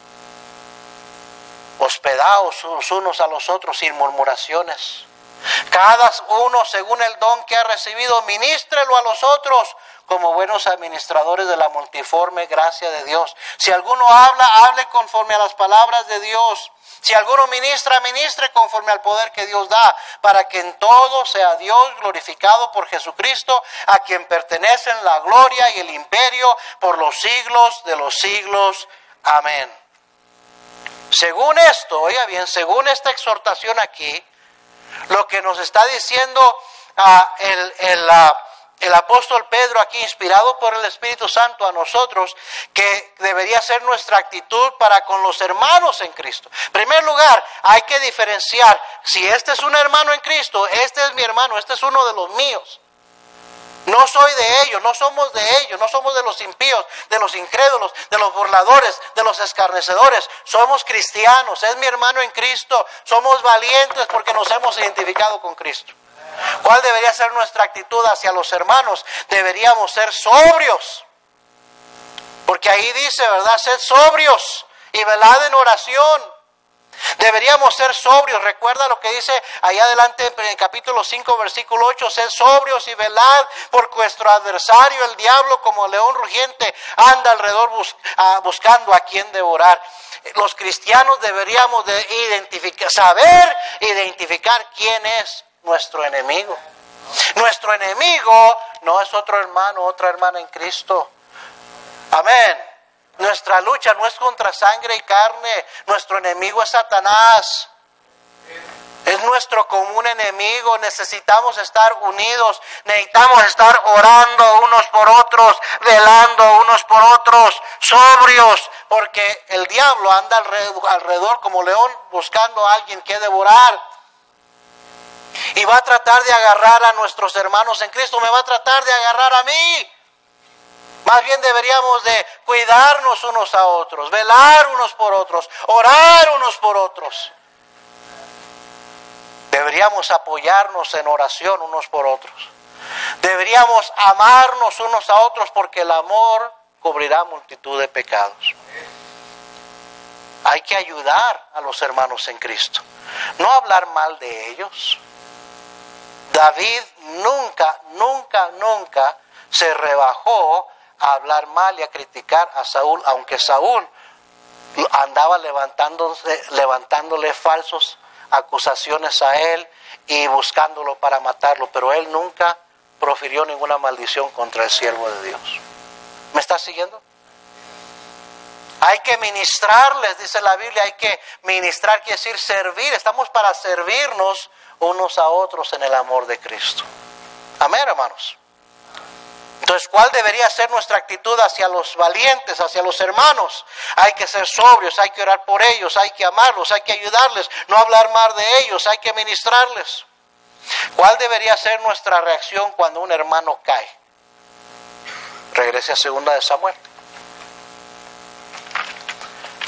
Hospedaos los unos a los otros sin murmuraciones. Cada uno según el don que ha recibido, ministrelo a los otros como buenos administradores de la multiforme gracia de Dios. Si alguno habla, hable conforme a las palabras de Dios. Si alguno ministra, ministre conforme al poder que Dios da, para que en todo sea Dios glorificado por Jesucristo, a quien pertenecen la gloria y el imperio por los siglos de los siglos. Amén. Según esto, oiga bien, según esta exhortación aquí, lo que nos está diciendo el apóstol Pedro aquí, inspirado por el Espíritu Santo a nosotros, que debería ser nuestra actitud para con los hermanos en Cristo. En primer lugar, hay que diferenciar, si este es un hermano en Cristo, este es mi hermano, este es uno de los míos. No soy de ellos, no somos de ellos, no somos de los impíos, de los incrédulos, de los burladores, de los escarnecedores. Somos cristianos, es mi hermano en Cristo, somos valientes porque nos hemos identificado con Cristo. ¿Cuál debería ser nuestra actitud hacia los hermanos? Deberíamos ser sobrios. Porque ahí dice, ¿verdad? Sed sobrios y velad en oración. Deberíamos ser sobrios. Recuerda lo que dice allá adelante en el capítulo 5, versículo 8. Sed sobrios y velad, porque vuestro adversario, el diablo, como león rugiente, anda alrededor buscando a quien devorar. Los cristianos deberíamos de saber identificar quién es nuestro enemigo. Nuestro enemigo no es otro hermano, otra hermana en Cristo. Amén. Nuestra lucha no es contra sangre y carne. Nuestro enemigo es Satanás. Es nuestro común enemigo. Necesitamos estar unidos. Necesitamos estar orando unos por otros, velando unos por otros, sobrios, porque el diablo anda alrededor como león buscando a alguien que devorar. Y va a tratar de agarrar a nuestros hermanos en Cristo. Me va a tratar de agarrar a mí. Más bien deberíamos de cuidarnos unos a otros, velar unos por otros, orar unos por otros. Deberíamos apoyarnos en oración unos por otros. Deberíamos amarnos unos a otros porque el amor cubrirá multitud de pecados. Hay que ayudar a los hermanos en Cristo, no hablar mal de ellos. David nunca se rebajó a hablar mal y a criticar a Saúl, aunque Saúl andaba levantándole falsas acusaciones a él y buscándolo para matarlo, pero él nunca profirió ninguna maldición contra el siervo de Dios. ¿Me estás siguiendo? Hay que ministrarles, dice la Biblia, hay que ministrar, quiere decir servir. Estamos para servirnos unos a otros en el amor de Cristo. Amén, hermanos. Entonces, ¿cuál debería ser nuestra actitud hacia los valientes, hacia los hermanos? Hay que ser sobrios, hay que orar por ellos, hay que amarlos, hay que ayudarles, no hablar mal de ellos, hay que ministrarles. ¿Cuál debería ser nuestra reacción cuando un hermano cae? Regrese a 2 de Samuel.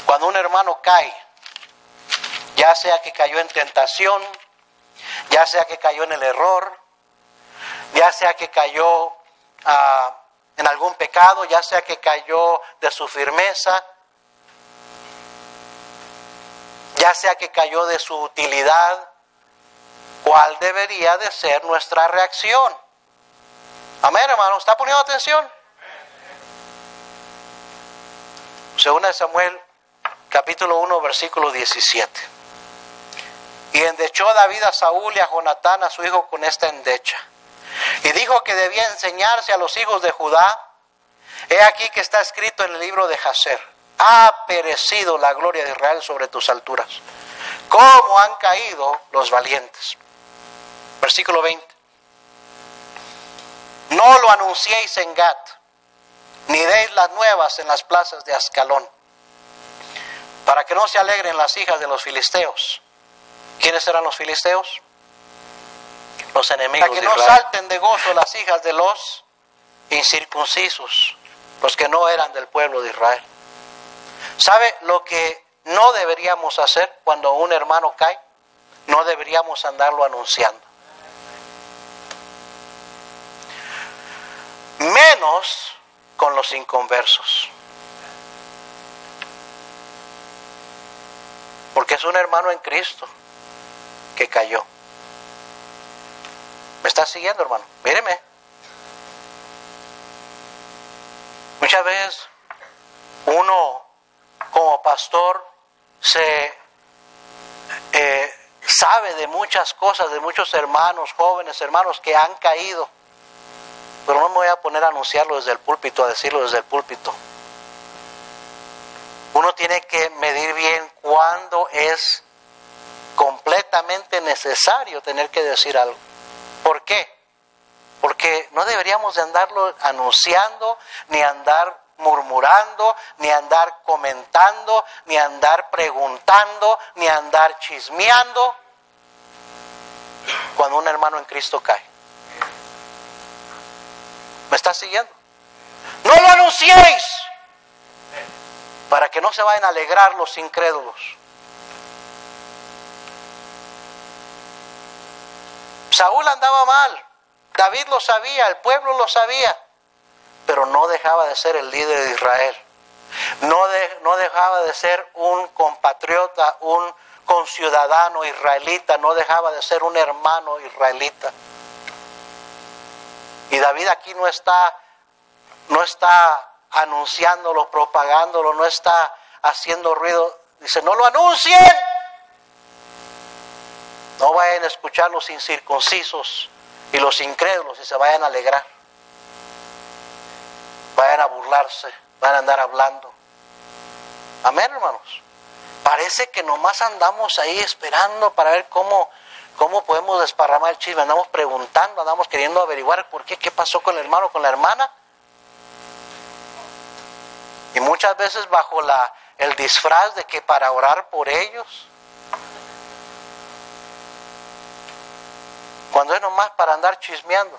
Cuando un hermano cae, ya sea que cayó en tentación, ya sea que cayó en el error, ya sea que cayó en algún pecado, ya sea que cayó de su firmeza, ya sea que cayó de su utilidad, ¿cuál debería de ser nuestra reacción? Amén, hermano, ¿está poniendo atención? 2 de Samuel, capítulo 1, versículo 17. Y endechó David a Saúl y a Jonatán, a su hijo, con esta endecha. Y dijo que debía enseñarse a los hijos de Judá. He aquí que está escrito en el libro de Jaser: ha perecido la gloria de Israel sobre tus alturas. ¿Cómo han caído los valientes? Versículo 20. No lo anunciéis en Gat, ni deis las nuevas en las plazas de Ascalón, para que no se alegren las hijas de los filisteos. ¿Quiénes eran los filisteos? Los enemigos de Israel. Para que no salten de gozo las hijas de los incircuncisos, los que no eran del pueblo de Israel. ¿Sabe lo que no deberíamos hacer cuando un hermano cae? No deberíamos andarlo anunciando. Menos con los inconversos. Porque es un hermano en Cristo que cayó. ¿Me estás siguiendo, hermano? Míreme. Muchas veces uno como pastor sabe de muchas cosas, de muchos hermanos, jóvenes hermanos que han caído. Pero no me voy a poner a anunciarlo desde el púlpito, a decirlo desde el púlpito. Uno tiene que medir bien cuándo es completamente necesario tener que decir algo. ¿Por qué? Porque no deberíamos de andarlo anunciando, ni andar murmurando, ni andar comentando, ni andar preguntando, ni andar chismeando cuando un hermano en Cristo cae. ¿Me estás siguiendo? ¡No lo anunciéis! Para que no se vayan a alegrar los incrédulos. Saúl andaba mal, David lo sabía, el pueblo lo sabía, pero no dejaba de ser el líder de Israel. No dejaba de ser un compatriota, un conciudadano israelita, no dejaba de ser un hermano israelita. Y David aquí no está anunciándolo, propagándolo, no está haciendo ruido. Dice, no lo anuncien. No vayan a escuchar los incircuncisos y los incrédulos y se vayan a alegrar. Vayan a burlarse, vayan a andar hablando. Amén, hermanos. Parece que nomás andamos ahí esperando para ver cómo podemos desparramar el chisme. Andamos preguntando, andamos queriendo averiguar por qué pasó con el hermano, con la hermana. Y muchas veces bajo el disfraz de que para orar por ellos, cuando es nomás para andar chismeando,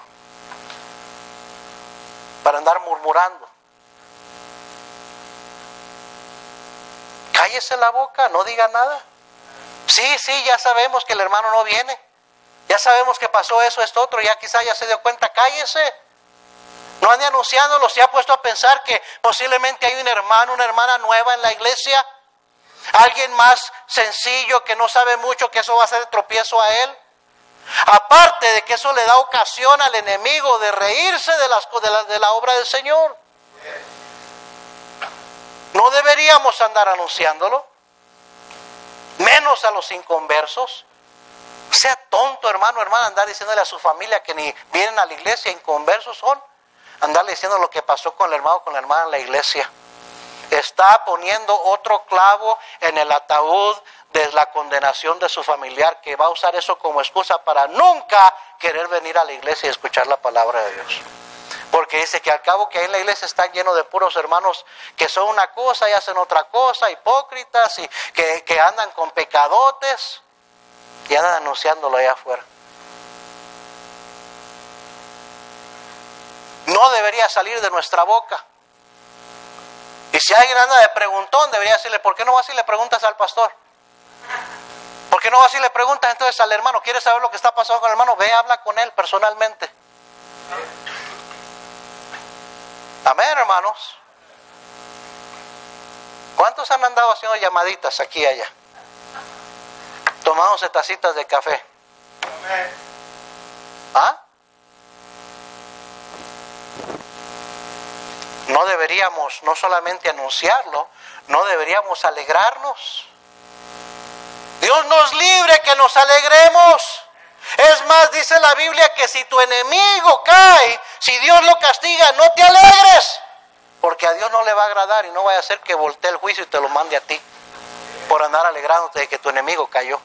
para andar murmurando. Cállese la boca, no diga nada. Sí, ya sabemos que el hermano no viene. Ya sabemos que pasó eso, esto, otro, ya quizá ya se dio cuenta, cállese. No ande anunciándolo, se ha puesto a pensar que posiblemente hay un hermano, una hermana nueva en la iglesia. Alguien más sencillo que no sabe mucho, que eso va a ser tropiezo a él. Aparte de que eso le da ocasión al enemigo de reírse de la obra del Señor. No deberíamos andar anunciándolo, menos a los inconversos. Sea tonto, hermano, hermana, andar diciéndole a su familia que ni vienen a la iglesia, inconversos son. Andarle diciendo lo que pasó con el hermano, con la hermana en la iglesia. Está poniendo otro clavo en el ataúd de la condenación de su familiar, que va a usar eso como excusa para nunca querer venir a la iglesia y escuchar la palabra de Dios. Porque dice que al cabo que ahí en la iglesia están llenos de puros hermanos que son una cosa y hacen otra cosa, hipócritas y que andan con pecadotes y andan anunciándolo allá afuera. No debería salir de nuestra boca. Y si alguien anda de preguntón, debería decirle, ¿por qué no vas y le preguntas al pastor? ¿Por qué no vas y le preguntas entonces al hermano? ¿Quieres saber lo que está pasando con el hermano? Ve, habla con él personalmente. Amén, hermanos. ¿Cuántos han andado haciendo llamaditas aquí y allá? Tomándose tacitas de café. ¿Ah? No deberíamos no solamente anunciarlo, no deberíamos alegrarnos. Dios nos libre que nos alegremos. Es más, dice la Biblia que si tu enemigo cae, si Dios lo castiga, no te alegres, porque a Dios no le va a agradar y no vaya a ser que voltee el juicio y te lo mande a ti por andar alegrándote de que tu enemigo cayó.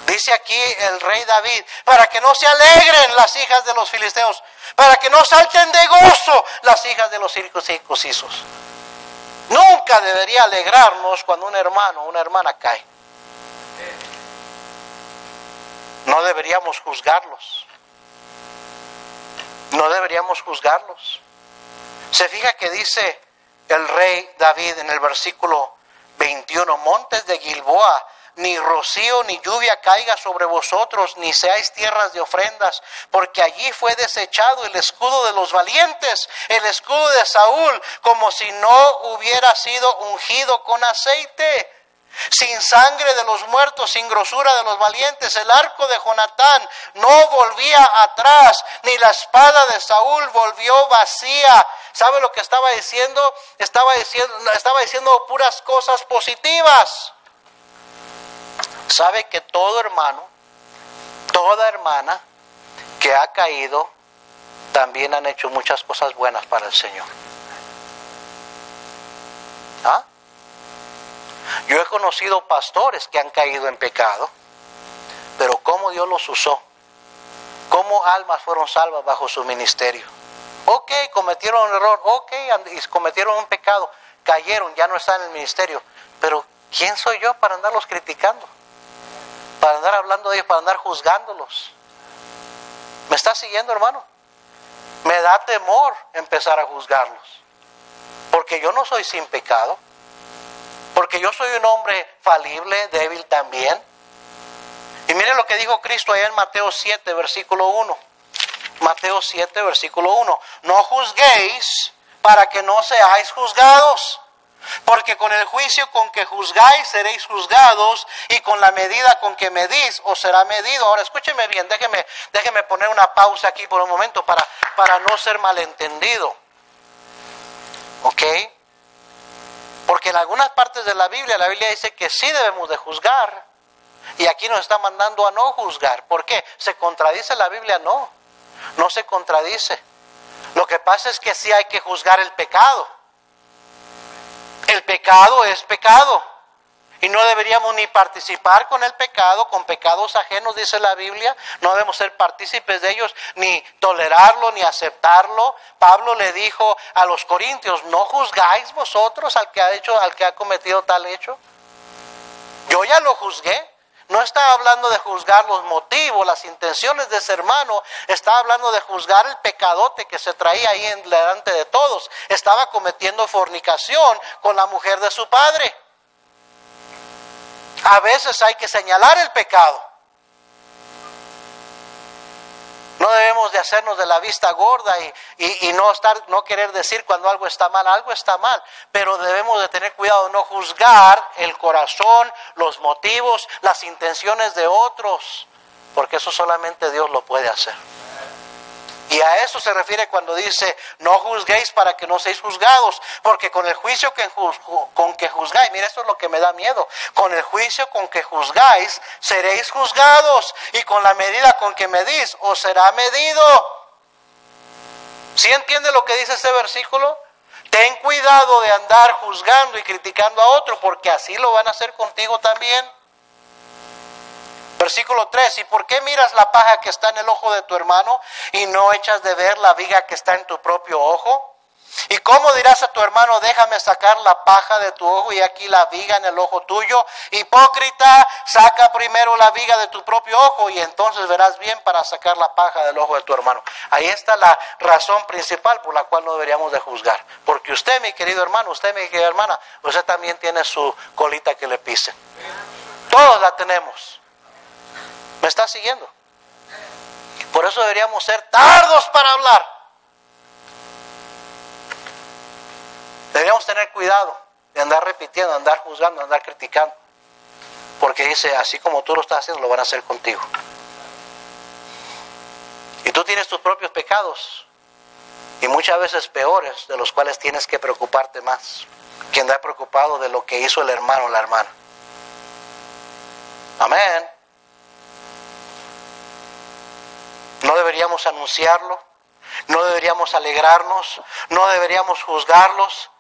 Dice aquí el rey David, para que no se alegren las hijas de los filisteos, para que no salten de gozo las hijas de los circuncisos. Nunca debería alegrarnos cuando un hermano o una hermana cae. No deberíamos juzgarlos. No deberíamos juzgarlos. Se fija que dice el rey David en el versículo 21, montes de Gilboa, ni rocío ni lluvia caiga sobre vosotros, ni seáis tierras de ofrendas, porque allí fue desechado el escudo de los valientes, el escudo de Saúl, como si no hubiera sido ungido con aceite. Sin sangre de los muertos, sin grosura de los valientes, el arco de Jonatán no volvía atrás, ni la espada de Saúl volvió vacía. ¿Sabe lo que estaba diciendo? Estaba diciendo puras cosas positivas. ¿Sabe que todo hermano, toda hermana que ha caído, también han hecho muchas cosas buenas para el Señor? ¿Ah? Yo he conocido pastores que han caído en pecado, pero cómo Dios los usó, cómo almas fueron salvas bajo su ministerio. Ok, cometieron un error, ok, cometieron un pecado, cayeron, ya no están en el ministerio, pero ¿quién soy yo para andarlos criticando? Para andar hablando de ellos, para andar juzgándolos. ¿Me está siguiendo, hermano? Me da temor empezar a juzgarlos, porque yo no soy sin pecado, porque yo soy un hombre falible, débil también. Y miren lo que dijo Cristo allá en Mateo 7, versículo 1. Mateo 7, versículo 1. No juzguéis para que no seáis juzgados, porque con el juicio con que juzgáis seréis juzgados, y con la medida con que medís os será medido. Ahora escúcheme bien, déjeme poner una pausa aquí por un momento para no ser malentendido. ¿Ok? Porque en algunas partes de la Biblia dice que sí debemos de juzgar, y aquí nos está mandando a no juzgar. ¿Por qué? ¿Se contradice la Biblia? No se contradice. Lo que pasa es que sí hay que juzgar el pecado. El pecado es pecado, y no deberíamos ni participar con el pecado, con pecados ajenos, dice la Biblia. No debemos ser partícipes de ellos, ni tolerarlo, ni aceptarlo. Pablo le dijo a los corintios, ¿no juzgáis vosotros al que ha cometido tal hecho? Yo ya lo juzgué. No estaba hablando de juzgar los motivos, las intenciones de ese hermano. Estaba hablando de juzgar el pecadote que se traía ahí delante de todos. Estaba cometiendo fornicación con la mujer de su padre. A veces hay que señalar el pecado. No debemos de hacernos de la vista gorda y no querer decir cuando algo está mal, pero debemos de tener cuidado de no juzgar el corazón, los motivos, las intenciones de otros, porque eso solamente Dios lo puede hacer. Y a eso se refiere cuando dice, no juzguéis para que no seáis juzgados, porque con el juicio con que juzgáis, mira, esto es lo que me da miedo, con el juicio con que juzgáis, seréis juzgados, y con la medida con que medís, os será medido. ¿Sí entiende lo que dice este versículo? Ten cuidado de andar juzgando y criticando a otro, porque así lo van a hacer contigo también. Versículo 3, ¿y por qué miras la paja que está en el ojo de tu hermano y no echas de ver la viga que está en tu propio ojo? ¿Y cómo dirás a tu hermano, déjame sacar la paja de tu ojo y aquí la viga en el ojo tuyo? Hipócrita, saca primero la viga de tu propio ojo y entonces verás bien para sacar la paja del ojo de tu hermano. Ahí está la razón principal por la cual no deberíamos de juzgar. Porque usted, mi querido hermano, usted, mi querida hermana, usted también tiene su colita que le pisen. Todos la tenemos. ¿Me está siguiendo? Por eso deberíamos ser tardos para hablar. Deberíamos tener cuidado de andar repitiendo, andar juzgando, andar criticando. Porque dice, así como tú lo estás haciendo, lo van a hacer contigo. Y tú tienes tus propios pecados. Y muchas veces peores, de los cuales tienes que preocuparte más. Que andar preocupado de lo que hizo el hermano o la hermana. Amén. No deberíamos anunciarlo, no deberíamos alegrarnos, no deberíamos juzgarlos,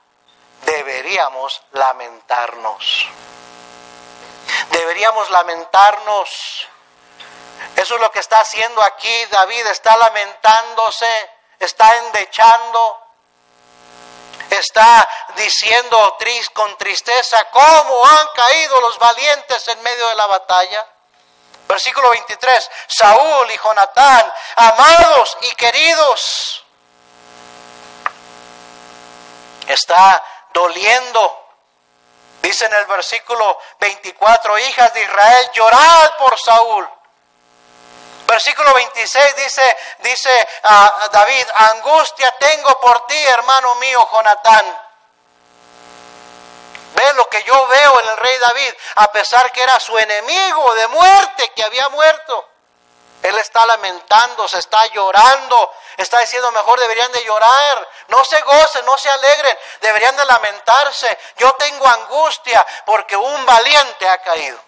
deberíamos lamentarnos. Deberíamos lamentarnos. Eso es lo que está haciendo aquí David, está lamentándose, está endechando, está diciendo con tristeza cómo han caído los valientes en medio de la batalla. Versículo 23, Saúl y Jonatán, amados y queridos. Está doliendo. Dice en el versículo 24, hijas de Israel, llorad por Saúl. Versículo 26 dice David, angustia tengo por ti, hermano mío Jonatán. Ve lo que yo veo en el rey David, a pesar que era su enemigo de muerte, que había muerto. Él está lamentándose, está llorando, está diciendo mejor deberían de llorar, no se gocen, no se alegren, deberían de lamentarse. Yo tengo angustia porque un valiente ha caído.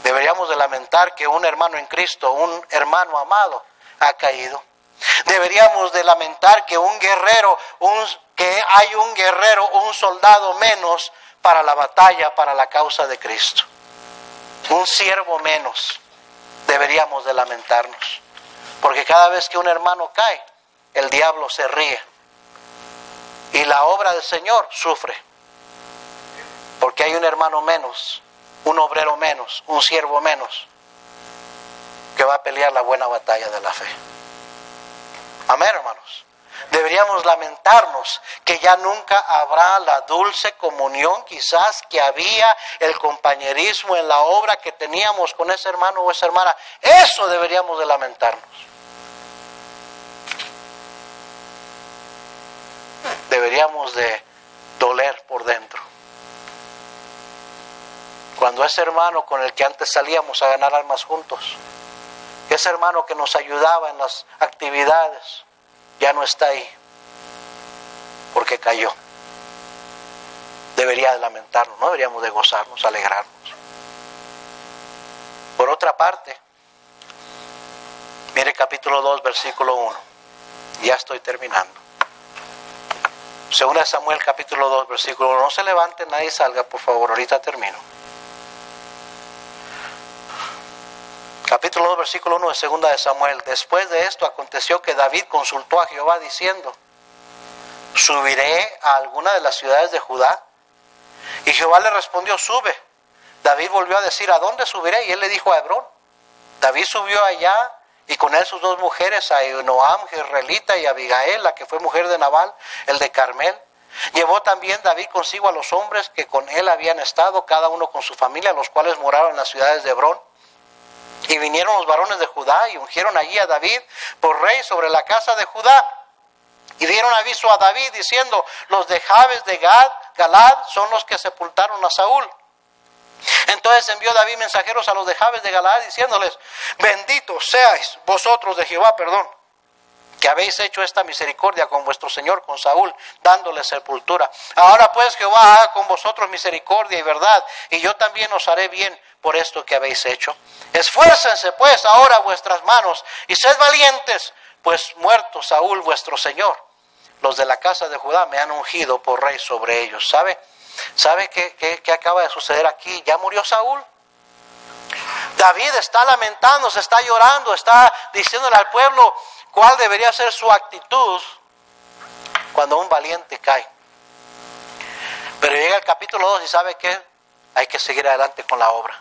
Deberíamos de lamentar que un hermano en Cristo, un hermano amado, ha caído. Deberíamos de lamentar que un guerrero, un soldado menos para la batalla, para la causa de Cristo. Un siervo menos. Deberíamos de lamentarnos. Porque cada vez que un hermano cae, el diablo se ríe. Y la obra del Señor sufre. Porque hay un hermano menos, un obrero menos, un siervo menos, que va a pelear la buena batalla de la fe. Amén, hermanos. Deberíamos lamentarnos que ya nunca habrá la dulce comunión quizás que había, el compañerismo en la obra que teníamos con ese hermano o esa hermana. Eso deberíamos de lamentarnos. Deberíamos de doler por dentro. Cuando ese hermano con el que antes salíamos a ganar almas juntos, ese hermano que nos ayudaba en las actividades, ya no está ahí, porque cayó. Debería de lamentarnos, no deberíamos de gozarnos, alegrarnos. Por otra parte, mire capítulo 2, versículo 1. Ya estoy terminando. Segunda de Samuel, capítulo 2, versículo 1. No se levante, nadie salga, por favor, ahorita termino. Capítulo 2, versículo 1 de Segunda de Samuel. Después de esto aconteció que David consultó a Jehová diciendo, ¿subiré a alguna de las ciudades de Judá? Y Jehová le respondió, sube. David volvió a decir, ¿a dónde subiré? Y él le dijo, a Hebrón. David subió allá y con él sus dos mujeres, a Ahinoam, Jezreelita, y Abigail, la que fue mujer de Nabal, el de Carmel. Llevó también David consigo a los hombres que con él habían estado, cada uno con su familia, los cuales moraron en las ciudades de Hebrón. Y vinieron los varones de Judá y ungieron allí a David por rey sobre la casa de Judá. Y dieron aviso a David diciendo: los de Jabes de Galad son los que sepultaron a Saúl. Entonces envió David mensajeros a los de Jabes de Galad diciéndoles: benditos seáis vosotros de Jehová, que habéis hecho esta misericordia con vuestro señor, con Saúl, dándole sepultura. Ahora pues Jehová haga con vosotros misericordia y verdad, y yo también os haré bien por esto que habéis hecho. Esfuércense pues ahora vuestras manos y sed valientes, pues muerto Saúl vuestro señor, los de la casa de Judá me han ungido por rey sobre ellos. ¿Sabe qué acaba de suceder aquí? Ya murió Saúl. David está lamentando, se está llorando, está diciéndole al pueblo cuál debería ser su actitud cuando un valiente cae. Pero llega el capítulo 2 y ¿sabe qué? Hay que seguir adelante con la obra.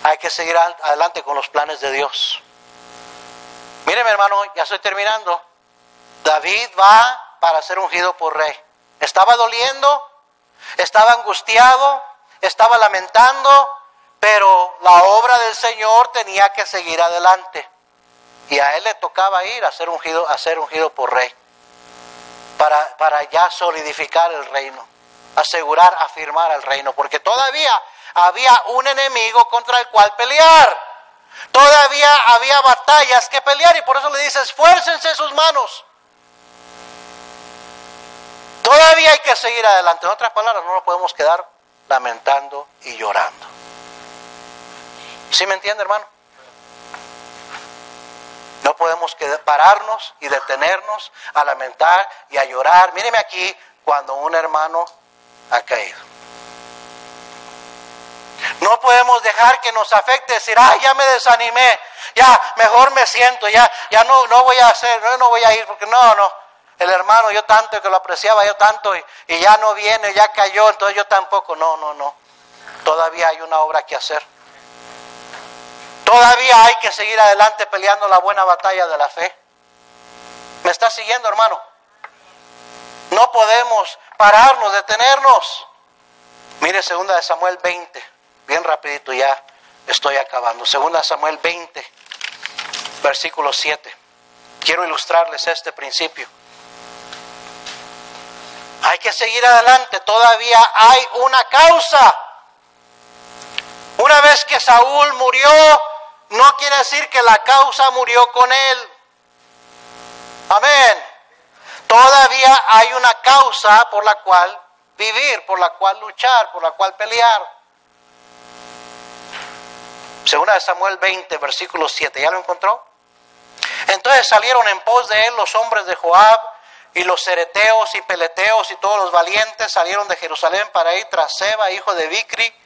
Hay que seguir adelante con los planes de Dios. Mire, mi hermano, ya estoy terminando. David va para ser ungido por rey. Estaba doliendo, estaba angustiado, estaba lamentando, pero la obra del Señor tenía que seguir adelante. Y a él le tocaba ir a ser ungido por rey. Para ya solidificar el reino. Asegurar, afirmar el reino. Porque todavía había un enemigo contra el cual pelear. Todavía había batallas que pelear. Y por eso le dice: esfuércense sus manos. Todavía hay que seguir adelante. En otras palabras, no nos podemos quedar lamentando y llorando. ¿Sí me entiende, hermano? No podemos pararnos y detenernos a lamentar y a llorar. Míreme aquí, cuando un hermano ha caído. No podemos dejar que nos afecte, decir: ay, ya me desanimé, ya mejor me siento, ya no voy a hacer, no voy a ir, porque no. El hermano, yo tanto que lo apreciaba, yo tanto, y ya no viene, ya cayó, entonces yo tampoco. No. Todavía hay una obra que hacer. Todavía hay que seguir adelante peleando la buena batalla de la fe. ¿Me está siguiendo, hermano? No podemos pararnos, detenernos. Mire 2 Samuel 20, bien rapidito, ya estoy acabando. 2 Samuel 20, versículo 7. Quiero ilustrarles este principio. Hay que seguir adelante, todavía hay una causa. Una vez que Saúl murió, no quiere decir que la causa murió con él. Amén. Todavía hay una causa por la cual vivir, por la cual luchar, por la cual pelear. 2 Samuel 20, versículo 7. ¿Ya lo encontró? Entonces salieron en pos de él los hombres de Joab, y los cereteos y peleteos y todos los valientes salieron de Jerusalén para ir tras Seba, hijo de Bicri.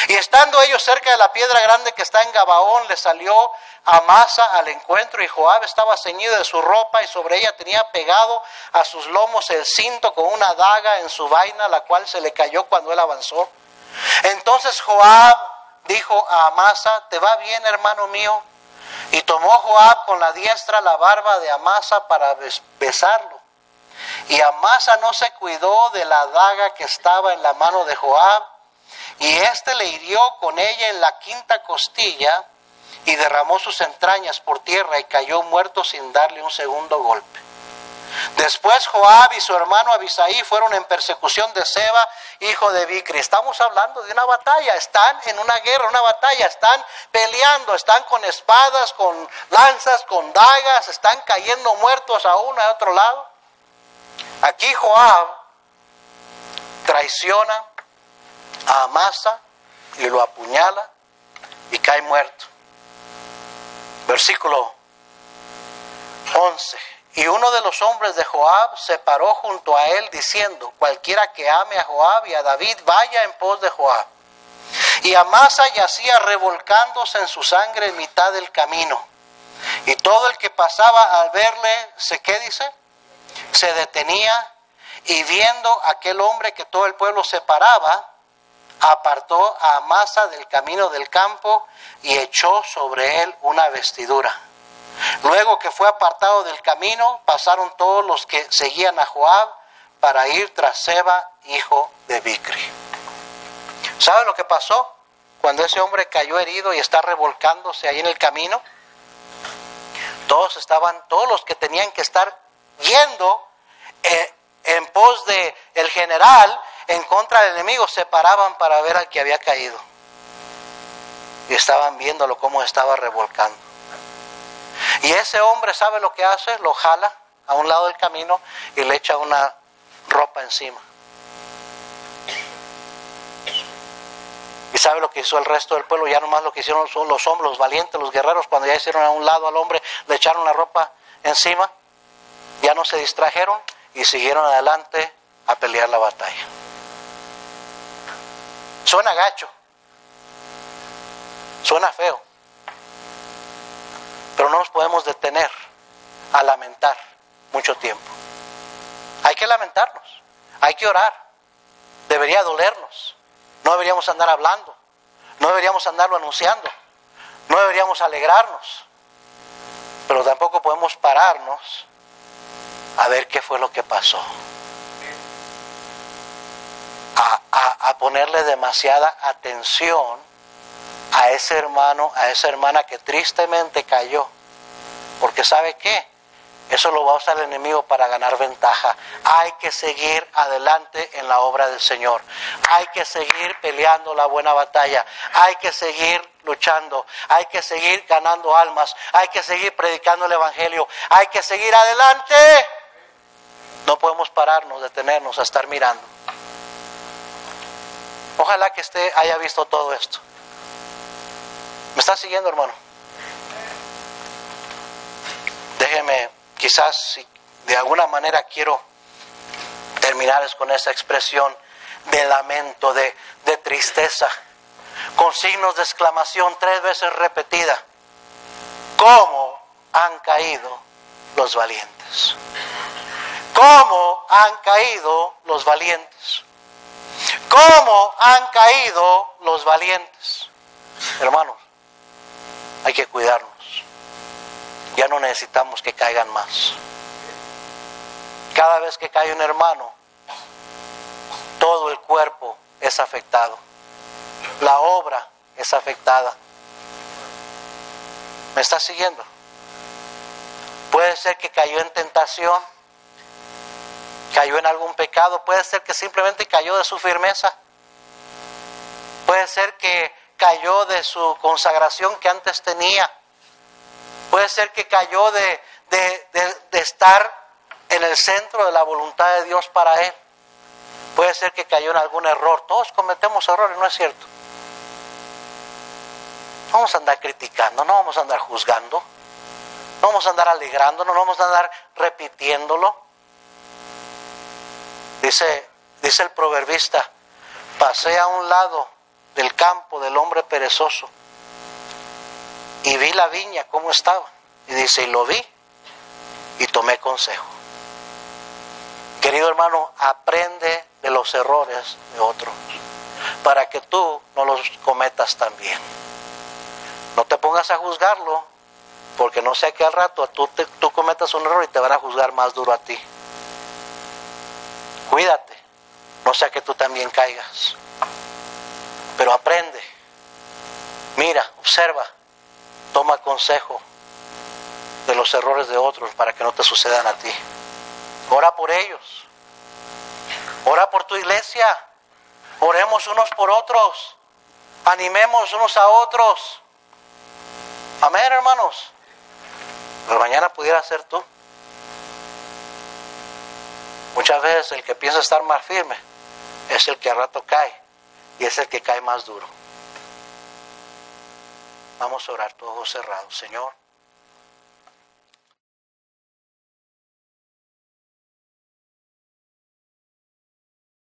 Y estando ellos cerca de la piedra grande que está en Gabaón, le salió Amasa al encuentro, y Joab estaba ceñido de su ropa, y sobre ella tenía pegado a sus lomos el cinto con una daga en su vaina, la cual se le cayó cuando él avanzó. Entonces Joab dijo a Amasa: ¿te va bien, hermano mío? Y tomó Joab con la diestra la barba de Amasa para besarlo. Y Amasa no se cuidó de la daga que estaba en la mano de Joab, y éste le hirió con ella en la quinta costilla, y derramó sus entrañas por tierra, y cayó muerto sin darle un segundo golpe. Después Joab y su hermano Abisai fueron en persecución de Seba, hijo de Bicri. Estamos hablando de una batalla, están en una guerra, una batalla, están peleando, están con espadas, con lanzas, con dagas, están cayendo muertos a uno y a otro lado. Aquí Joab traiciona a Amasa y lo apuñala y cae muerto. Versículo 11. Y uno de los hombres de Joab se paró junto a él diciendo: cualquiera que ame a Joab y a David, vaya en pos de Joab. Y Amasa yacía revolcándose en su sangre en mitad del camino. Y todo el que pasaba al verle, ¿qué dice? Se detenía, y viendo aquel hombre que todo el pueblo se paraba, apartó a Amasa del camino del campo y echó sobre él una vestidura. Luego que fue apartado del camino, pasaron todos los que seguían a Joab para ir tras Seba, hijo de Bicri. ¿Sabe lo que pasó? Cuando ese hombre cayó herido y está revolcándose ahí en el camino, todos los que tenían que estar yendo en pos de el general en contra del enemigo se paraban para ver al que había caído. Y estaban viéndolo cómo estaba revolcando. Y ese hombre, ¿sabe lo que hace? Lo jala a un lado del camino y le echa una ropa encima. ¿Y sabe lo que hizo el resto del pueblo? Ya nomás lo que hicieron son los hombres, los valientes, los guerreros, cuando ya hicieron a un lado al hombre, le echaron la ropa encima, ya no se distrajeron y siguieron adelante a pelear la batalla. Suena gacho, suena feo, pero no nos podemos detener a lamentar mucho tiempo. Hay que lamentarnos, hay que orar, debería dolernos. No deberíamos andar hablando, no deberíamos andarlo anunciando, no deberíamos alegrarnos, pero tampoco podemos pararnos a ver qué fue lo que pasó, a ponerle demasiada atención a ese hermano, a esa hermana que tristemente cayó, porque ¿sabe qué? Eso lo va a usar el enemigo para ganar ventaja. Hay que seguir adelante en la obra del Señor. Hay que seguir peleando la buena batalla. Hay que seguir luchando. Hay que seguir ganando almas. Hay que seguir predicando el Evangelio. Hay que seguir adelante. No podemos pararnos, detenernos a estar mirando. Ojalá que usted haya visto todo esto. ¿Me está siguiendo, hermano? Déjeme. Quizás si de alguna manera quiero terminar con esa expresión de lamento, de tristeza, con signos de exclamación 3 veces repetida. ¿Cómo han caído los valientes? ¿Cómo han caído los valientes? ¿Cómo han caído los valientes? Hermanos, hay que cuidarnos. Ya no necesitamos que caigan más. Cada vez que cae un hermano, todo el cuerpo es afectado. La obra es afectada. ¿Me está siguiendo? Puede ser que cayó en tentación, cayó en algún pecado, puede ser que simplemente cayó de su firmeza, puede ser que cayó de su consagración que antes tenía. Puede ser que cayó de estar en el centro de la voluntad de Dios para él. Puede ser que cayó en algún error. Todos cometemos errores, ¿no es cierto? No vamos a andar criticando, no vamos a andar juzgando, no vamos a andar alegrándonos, no vamos a andar repitiéndolo. Dice el proverbista, pasé a un lado del campo del hombre perezoso y vi la viña cómo estaba. Y dice, y lo vi y tomé consejo. Querido hermano, aprende de los errores de otros para que tú no los cometas también. No te pongas a juzgarlo, porque no sea que al rato tú cometas un error y te van a juzgar más duro a ti. Cuídate, no sea que tú también caigas. Pero aprende, mira, observa, toma consejo de los errores de otros para que no te sucedan a ti. Ora por ellos, ora por tu iglesia, oremos unos por otros, animemos unos a otros. Amén, hermanos. Pero mañana pudiera ser tú. Muchas veces el que piensa estar más firme es el que al rato cae y es el que cae más duro. Vamos a orar, todos ojos cerrados. Señor,